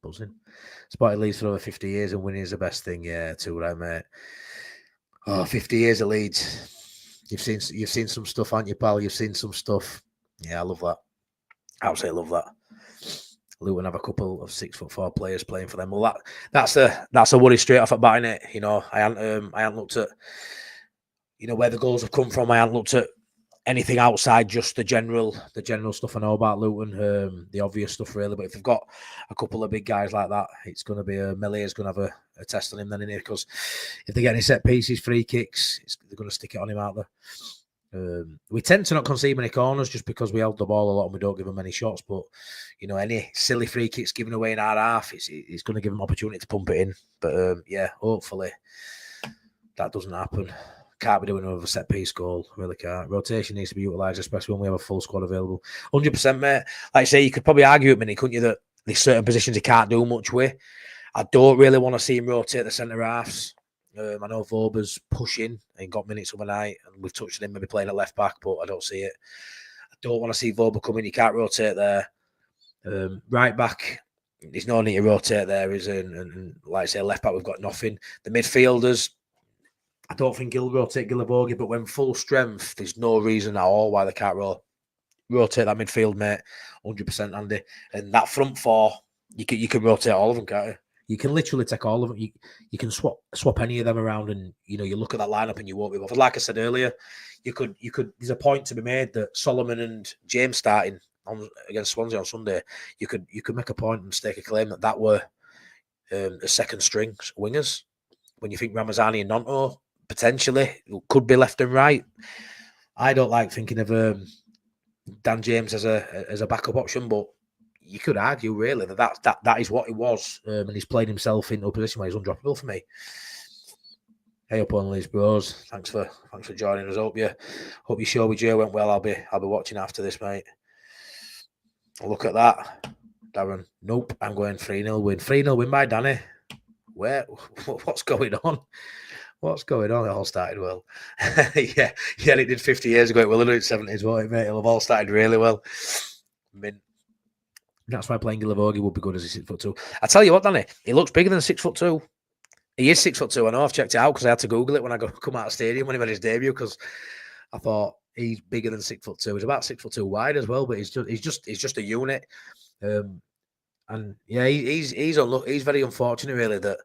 Buzzing. Spotted Leeds for over 50 years, and winning is the best thing. Yeah, too right, mate. Oh, 50 years at Leeds. You've seen some stuff, haven't you, pal? You've seen some stuff. Yeah, I love that. Absolutely love that. Luton have a couple of 6'4" players playing for them. Well, that's a worry straight off at bat, innit? I hadn't looked at where the goals have come from. I hadn't looked at anything outside just the general stuff I know about Luton, the obvious stuff really. But if they've got a couple of big guys like that, it's going to be Millier's going to have a test on him then in here, because if they get any set pieces, free kicks, they're going to stick it on him out there. We tend to not concede many corners just because we held the ball a lot and we don't give them many shots. But you know, any silly free kicks given away in our half, it's going to give them opportunity to pump it in. But yeah, hopefully that doesn't happen. Can't be doing another set piece goal. Really can't. Rotation needs to be utilised, especially when we have a full squad available. 100%, mate. Like I say, you could probably argue at me, couldn't you, that there's certain positions he can't do much with. I don't really want to see him rotate the centre halves. I know Voba's pushing and got minutes overnight, and we've touched on him maybe playing at left back, but I don't see it. I don't want to see Voba come in. He can't rotate there. Right back, there's no need to rotate there. And like I say, left back, we've got nothing. The midfielders, I don't think he'll rotate Gilavogi, but when full strength, there's no reason at all why they can't rotate that midfield, mate. 100%, Andy. And that front four, you can rotate all of them, can't you? You can literally take all of them. You can swap any of them around, and you know, you look at that lineup and you won't be bothered. Like I said earlier, you could. There's a point to be made that Solomon and James starting against Swansea on Sunday. You could make a point and stake a claim that were the second string wingers. When you think Ramazani and Nonto potentially could be left and right, I don't like thinking of Dan James as a backup option, but you could argue really that is what it was, and he's played himself into a position where he's undroppable for me. Hey up on Leeds Bros, thanks for joining us. Hope your show with Joe went well. I'll be watching after this, mate. Look at that, Darren. Nope, I'm going 3-0 win. 3-0 win by Danny. What's going on? What's going on? It all started well. yeah, it did 50 years ago. It will have done it 70s, won't it, mate? It'll have all started really well. That's why playing Gilavogi would be good as a 6'2". I tell you what, Danny, he looks bigger than 6'2". He is 6'2". I know, I've checked it out because I had to Google it when I come out of stadium when he made his debut, because I thought he's bigger than 6'2". He's about 6'2" wide as well, but he's just a unit. And yeah, he's very unfortunate really that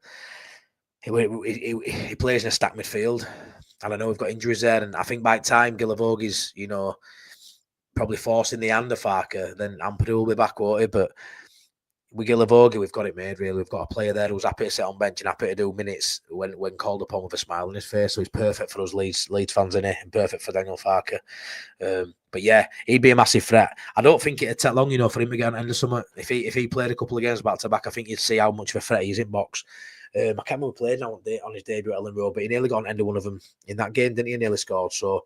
he plays in a stacked midfield, and I know we've got injuries there, and I think by time Gilavogi's, you know, probably forcing the hand of Farker, then Ampadu will be back, won't he? But with Gilavogi, we've got it made, really. We've got a player there who's happy to sit on bench and happy to do minutes when called upon with a smile on his face. So he's perfect for us Leeds fans, isn't he? And perfect for Daniel Farker. But yeah, he'd be a massive threat. I don't think it'd take long, you know, for him to get an end of summer. If he played a couple of games back to back, I think you'd see how much of a threat he is in box. I can't remember who played now on his debut at Ellen Road, but he nearly got an end of one of them in that game, didn't he? He nearly scored. So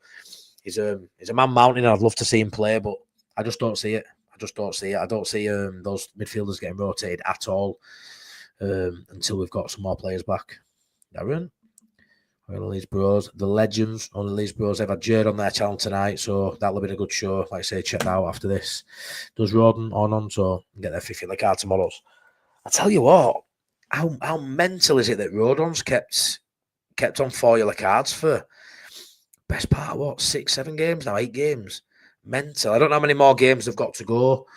he's a man mountain, and I'd love to see him play, but I just don't see it. I don't see those midfielders getting rotated at all until we've got some more players back. Darren, Leeds Bros, the legends on the Leeds Bros. They've had Jared on their channel tonight, so that'll be a good show. Like I say, check that out after this. Does Roden on, so get their 50 in the car tomorrow. I tell you what, how mental is it that Rodon's kept on 4 yellow cards for best part of what, 6-7 games now, 8 games. Mental. I don't know how many more games they've got to go.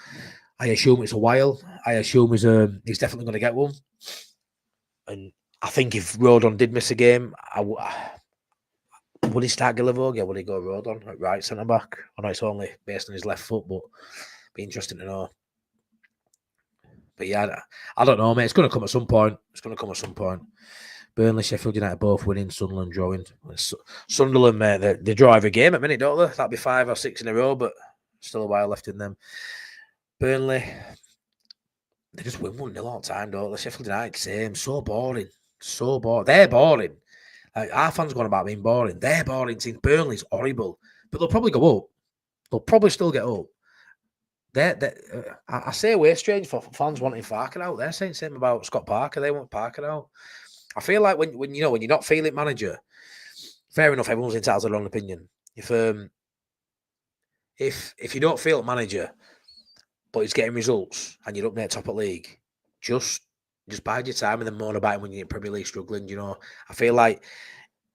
I assume it's a while. I assume he's definitely going to get one. And I think if Rodon did miss a game, would he start Gilavogi or would he go Rodon at right centre back? I know it's only based on his left foot, but be interesting to know. But yeah, I don't know, mate. It's going to come at some point. Burnley, Sheffield United both winning, Sunderland drawing. Sunderland, mate, they draw every game at minute, don't they? That'd be 5 or 6 in a row, but still a while left in them. Burnley, they just win 1-0 all the time, don't they? Sheffield United, same. So boring. They're boring. Like, our fans going about being boring. They're boring teams. Burnley's horrible. But they'll probably go up. They'll probably still get up. I say we're strange for fans wanting Farker out. They're saying the same about Scott Parker. They want Parker out. I feel like when you're not feeling manager, fair enough, everyone's entitled to their own opinion. If you don't feel manager, but he's getting results and you're up near top of league, just bide your time and then moan about him when you're in Premier League struggling. You know, I feel like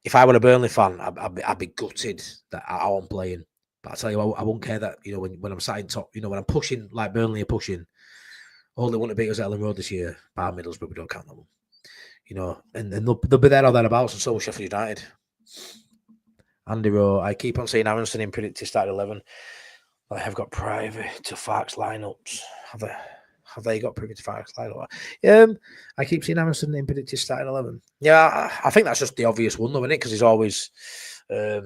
if I were a Burnley fan, I'd be gutted that how I'm playing. But I tell you, I won't care that, you know, when I'm sat in top, you know, when I'm pushing like Burnley are pushing, all they want to beat us at Ellen Road this year, bar Middlesbrough, we don't count them. You know, and they'll be there or thereabouts, and so will Sheffield United. Andy Rowe, I keep on seeing Aronson in predicted start 11. I have got private to Farks lineups. Have they got private to Farks lineup? I keep seeing Aronson in predicted start 11. Yeah, I think that's just the obvious one, though, isn't it? Because he's always there,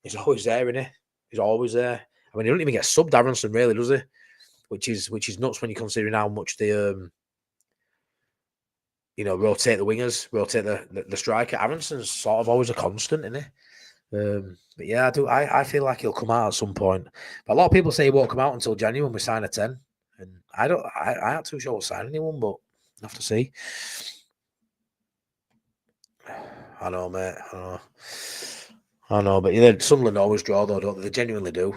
isn't he? He's always there. I mean, he don't even get subbed, Aronson, really, does he? Which is nuts when you're considering how much they rotate the wingers, rotate the striker. Aronson's sort of always a constant, isn't he? But yeah, I feel like he'll come out at some point. But a lot of people say he won't come out until January when we sign a 10. And I ain't too sure we'll sign anyone, but we'll have to see. I know, mate. I know, but yeah, Sunderland always draw though, don't they? They genuinely do.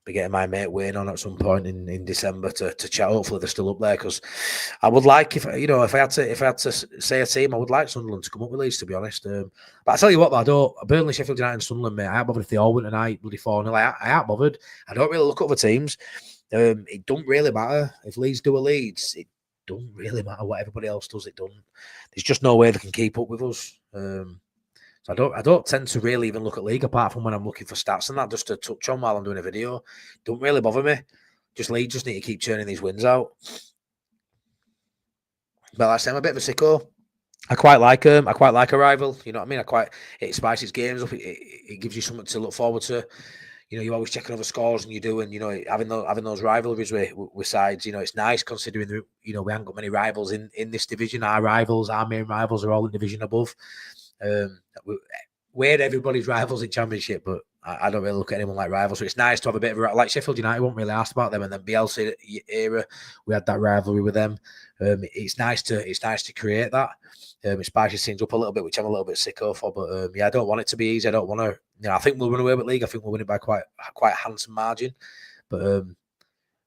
Be getting my mate Wayne on at some point in December to chat. Hopefully they're still up there, because I would like, if I had to say a team, I would like Sunderland to come up with Leeds, to be honest. But I tell you what, though, Burnley, Sheffield United, and Sunderland, mate, I ain't bothered if they all win tonight, bloody 4-0. I ain't bothered. I don't really look at other teams. It don't really matter if Leeds do a Leeds. It don't really matter what everybody else does. It doesn't. There's just no way they can keep up with us. So I don't tend to really even look at league, apart from when I'm looking for stats and that, just to touch on while I'm doing a video. Don't really bother me. League just need to keep churning these wins out. But like I say, I'm a bit of a sicko. I quite like a rival. You know what I mean? It spices games up. It gives you something to look forward to. You're always checking over scores, and you do, and having those rivalries with sides. It's nice considering we haven't got many rivals in this division. Our main rivals are all in division above. We're everybody's rivals in Championship, but I don't really look at anyone like rivals. So it's nice to have a bit of like Sheffield United. Won't really ask about them, and then Bielsa era, we had that rivalry with them. It's nice to create that. It spices things up a little bit, which I'm a little bit sick of. But I don't want it to be easy. I don't want to. I think we'll run away with league. I think we'll win it by quite a handsome margin. But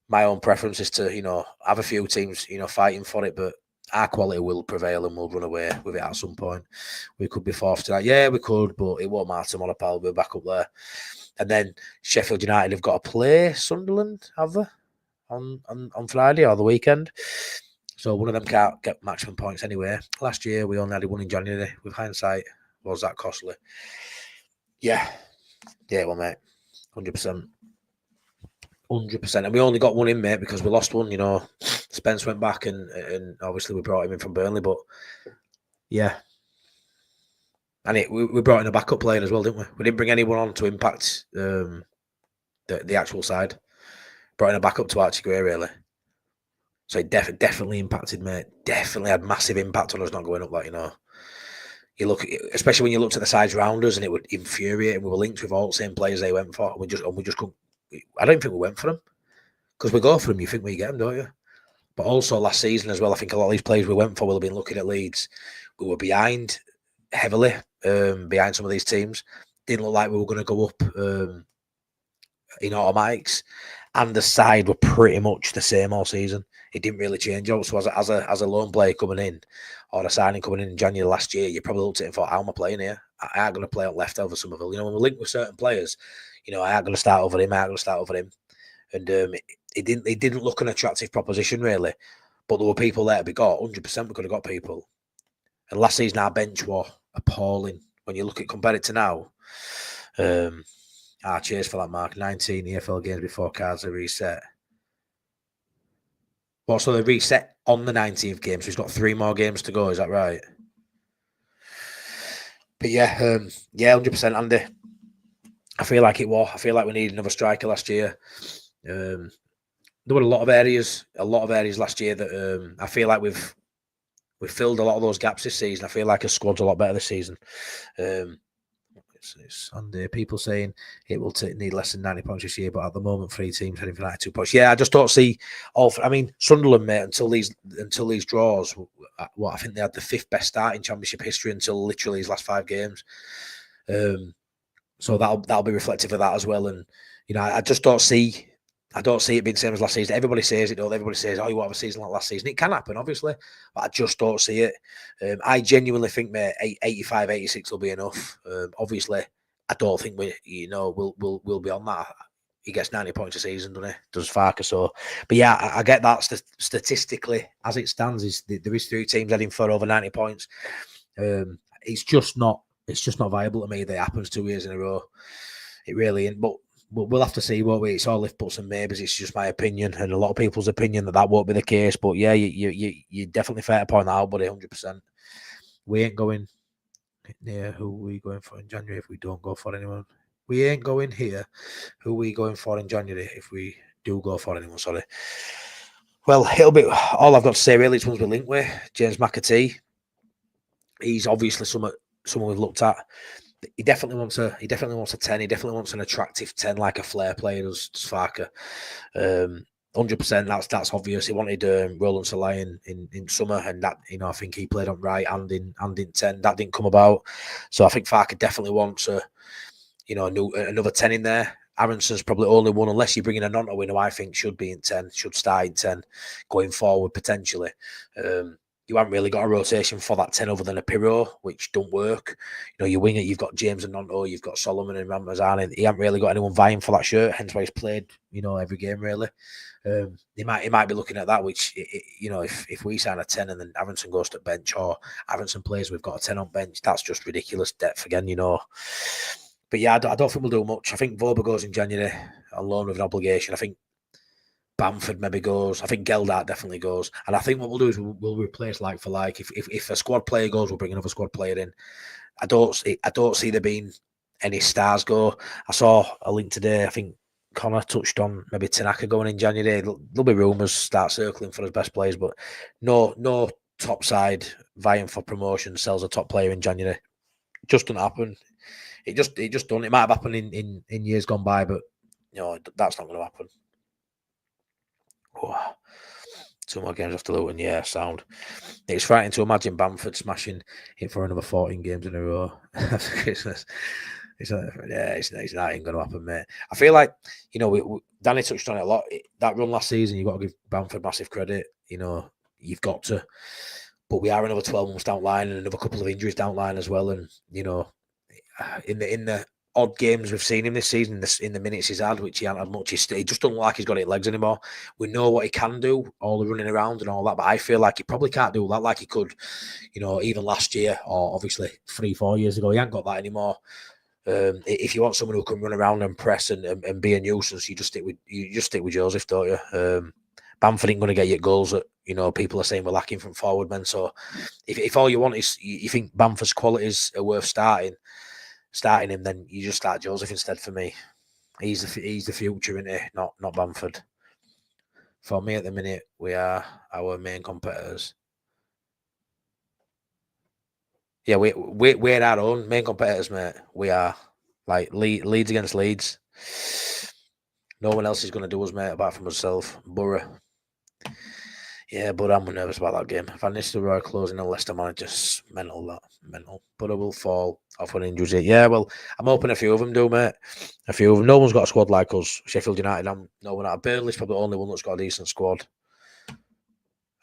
my own preference is to have a few teams fighting for it, but our quality will prevail and we'll run away with it at some point. We could be fourth tonight. Yeah, we could, but it won't matter. Monopole will be back up there. And then Sheffield United have got to play Sunderland, have they? On Friday or the weekend. So one of them can't get maximum points anyway. Last year, we only had one in January. With hindsight, was that costly? Yeah, well, mate, 100%. 100%. And we only got one in, mate, because we lost one. Spence went back and obviously we brought him in from Burnley. But yeah. And we brought in a backup player as well, didn't we? We didn't bring anyone on to impact the actual side. Brought in a backup to Archie Gray, really. So it definitely impacted, mate. Definitely had massive impact on us not going up, You look, especially when you looked at the sides round us, and it would infuriate. And we were linked with all the same players they went for. And we just couldn't. I don't think we went for them, because we go for them. You think we get them, don't you? But also last season as well, I think a lot of these players we went for will have been looking at Leeds. We were behind heavily, behind some of these teams. Didn't look like we were going to go up in automatics, and the side were pretty much the same all season. It didn't really change. Also, as a loan player coming in, or a signing coming in January last year, you probably looked at it and thought, how am I playing here? I ain't going to play on left over Somerville. When we're linked with certain players, I ain't going to start over him. And it didn't look an attractive proposition, really. But there were people there to be got. 100% we could have got people. And last season, our bench was appalling. When you look at compare it to now, cheers for that, Mark. 19 EFL games before cards are reset. Well, so they reset on the 19th game, so he's got 3 more games to go. Is that right? But yeah, 100%, Andy. I feel like it was. I feel like we needed another striker last year. There were a lot of areas last year that I feel like we've filled a lot of those gaps this season. I feel like a squad's a lot better this season. It's Sunday. People saying it will need less than 90 points this year, but at the moment, 3 teams heading for 92 points. Yeah, I just don't see Sunderland, mate, until these draws. I think they had the 5th best start in Championship history until literally these last 5 games. So that'll be reflective of that as well. And I just don't see. I don't see it being the same as last season. Everybody says it, though. Everybody says, you want to have a season like last season. It can happen, obviously, but I just don't see it. I genuinely think, mate, 85, 86 will be enough. Obviously, I don't think we'll be on that. He gets 90 points a season, doesn't he? Does Farker so. But yeah, I get that statistically, as it stands, there is 3 teams heading for over 90 points. It's just not It's just not viable to me that it happens 2 years in a row. It really isn't. But we'll have to see, won't we? It's all if buts and maybes. It's just my opinion and a lot of people's opinion that won't be the case. But yeah, you definitely fair to point that out, buddy, 100%. We ain't going near who we going for in January if we don't go for anyone. We ain't going here. Who we going for in January if we do go for anyone? Sorry. Well, it'll be all I've got to say really. It's ones we link with James McAtee. He's obviously someone we've looked at. He definitely wants a 10. He definitely wants an attractive 10, like a flair player does Farker. 100%. That's obvious. He wanted Roland Salai in summer, and that, you know, I think he played on right and in 10. That didn't come about. So I think Farker definitely wants another 10 in there. Aronson's probably only one, unless you bring in a Nonto in, who I think should be in 10, should start in 10 going forward potentially. You haven't really got a rotation for that 10 other than a Pirro, which don't work. You know, your winger, you've got James and Nonto, you've got Solomon and Ramazani. He hasn't really got anyone vying for that shirt, hence why he's played, you know, every game really. He might be looking at that, which, you know, if we sign a 10 and then Aronson goes to bench, or Aronson plays, we've got a 10 on bench, that's just ridiculous depth again, you know. But yeah, I don't think we'll do much. I think Voba goes in January on loan with an obligation. I think Bamford maybe goes. I think Geldart definitely goes. And I think what we'll do is we'll replace like for like. If a squad player goes, we'll bring another squad player in. I don't see there being any stars go. I saw a link today. I think Connor touched on maybe Tanaka going in January. There'll be rumours start circling for his best players, but no top side vying for promotion sells a top player in January. Just doesn't happen. It just don't. It might have happened in years gone by, but you know, that's not going to happen. Oh, 2 more games after Luton, yeah, sound. It's frightening to imagine Bamford smashing it for another 14 games in a row. It's not even going to happen, mate. I feel like, you know, Danny touched on it a lot. That run last season, you've got to give Bamford massive credit. You know, you've got to. But we are another 12 months down line and another couple of injuries down line as well. And, you know, in the odd games we've seen him this season, in the minutes he's had, which he hasn't had much, he just doesn't look like he's got 8 legs anymore. We know what he can do, all the running around and all that, but I feel like he probably can't do that like he could, you know, even last year or obviously 3-4 years ago. He ain't got that anymore. If you want someone who can run around and press and be a nuisance, you just stick with Joseph, don't you? Bamford ain't going to get you goals that, you know, people are saying we're lacking from forward men. So if all you want is you think Bamford's qualities are worth starting him, then you just start Joseph instead for me. He's the future, isn't he? Not Bamford. For me at the minute, we are our main competitors. Yeah, we're our own main competitors, mate. We are like Leeds against Leeds. No one else is going to do us, mate, apart from myself. Borough. Yeah, but I'm nervous about that game. Van Nistelrooy closing a Leicester manager, just mental. But I will fall off when injuries hit. Yeah, well, I'm hoping a few of them do, mate. A few of them. No one's got a squad like us. Sheffield United, no one out. Burnley's probably the only one that's got a decent squad.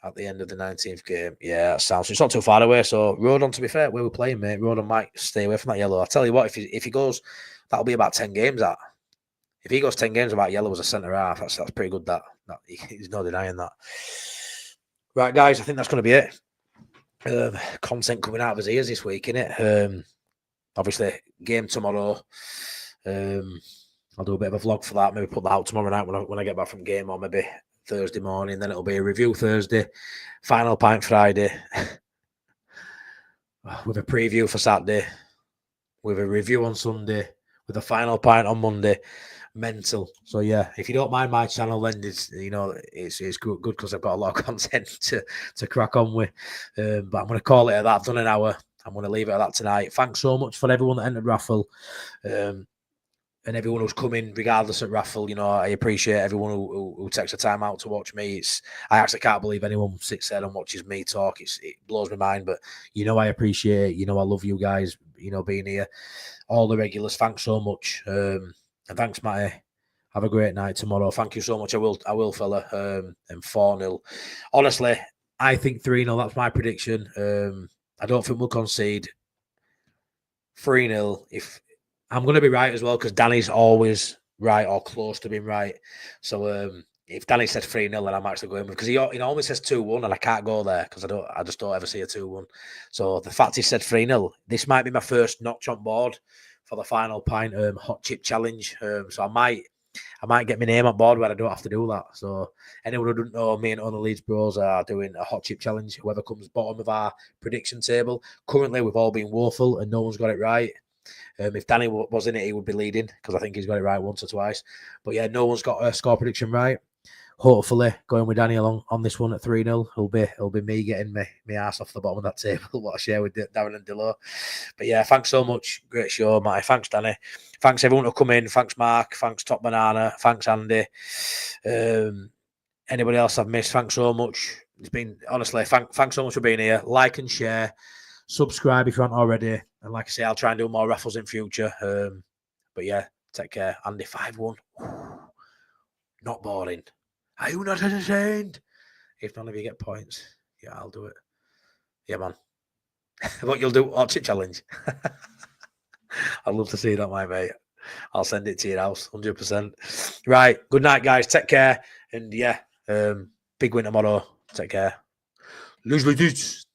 At the end of the 19th game. Yeah, that sounds. It's not too far away. So, Rodon, to be fair, where we're playing, mate, Rodon might stay away from that yellow. I'll tell you what, if he goes, that'll be about 10 games, that. If he goes 10 games about yellow as a centre half, that's pretty good, that. He's no denying that. Right, guys, I think that's going to be it. Content coming out of his ears this week, innit? Obviously, game tomorrow. I'll do a bit of a vlog for that. Maybe put that out tomorrow night when I get back from game, or maybe Thursday morning. Then it'll be a review Thursday, final pint Friday, with a preview for Saturday, with a review on Sunday, with a final pint on Monday. Mental. So yeah, if you don't mind my channel, then it's good because I've got a lot of content to crack on with. But I'm going to call it at that. I've done an hour. I'm going to leave it at that tonight. Thanks so much for everyone that entered raffle, and everyone who's coming, regardless of raffle. You know, I appreciate everyone who takes the time out to watch me. I actually can't believe anyone sits there and watches me talk. It blows my mind. But you know, I appreciate. You know, I love you guys. You know, being here, all the regulars. Thanks so much. And thanks, Matty. Have a great night tomorrow. Thank you so much. I will, fella. And 4-0. Honestly, I think 3-0. That's my prediction. I don't think we'll concede. 3-0. If I'm going to be right as well, because Danny's always right or close to being right. So if Danny said 3-0, then I'm actually going with, because he always says 2-1, and I can't go there because I just don't ever see a 2-1. So the fact he said 3-0, this might be my first notch on board for the final pint hot chip challenge. So I might get my name on board where I don't have to do that. So anyone who doesn't know, me and other Leeds bros are doing a hot chip challenge. Whoever comes bottom of our prediction table. Currently, we've all been woeful and no one's got it right. If Danny was in it, he would be leading because I think he's got it right once or twice. But yeah, no one's got a score prediction right. Hopefully, going with Danny along on this one at 3-0, it'll be me getting my ass off the bottom of that table. What I share with Darren and Dilo. But yeah, thanks so much. Great show, Matty. Thanks, Danny. Thanks everyone who come in. Thanks, Mark. Thanks, Top Banana. Thanks, Andy. Anybody else I've missed? Thanks so much. It's been honestly, thanks so much for being here. Like and share. Subscribe if you aren't already. And like I say, I'll try and do more raffles in future. But yeah, take care. Andy 5-1. Not boring. Are you not entertained? If none of you get points, yeah, I'll do it. Yeah, man. What you'll do? Hot chip challenge. I'd love to see that, my mate. I'll send it to your house, 100%. Right. Good night, guys. Take care. And yeah, big win tomorrow. Take care. Lose.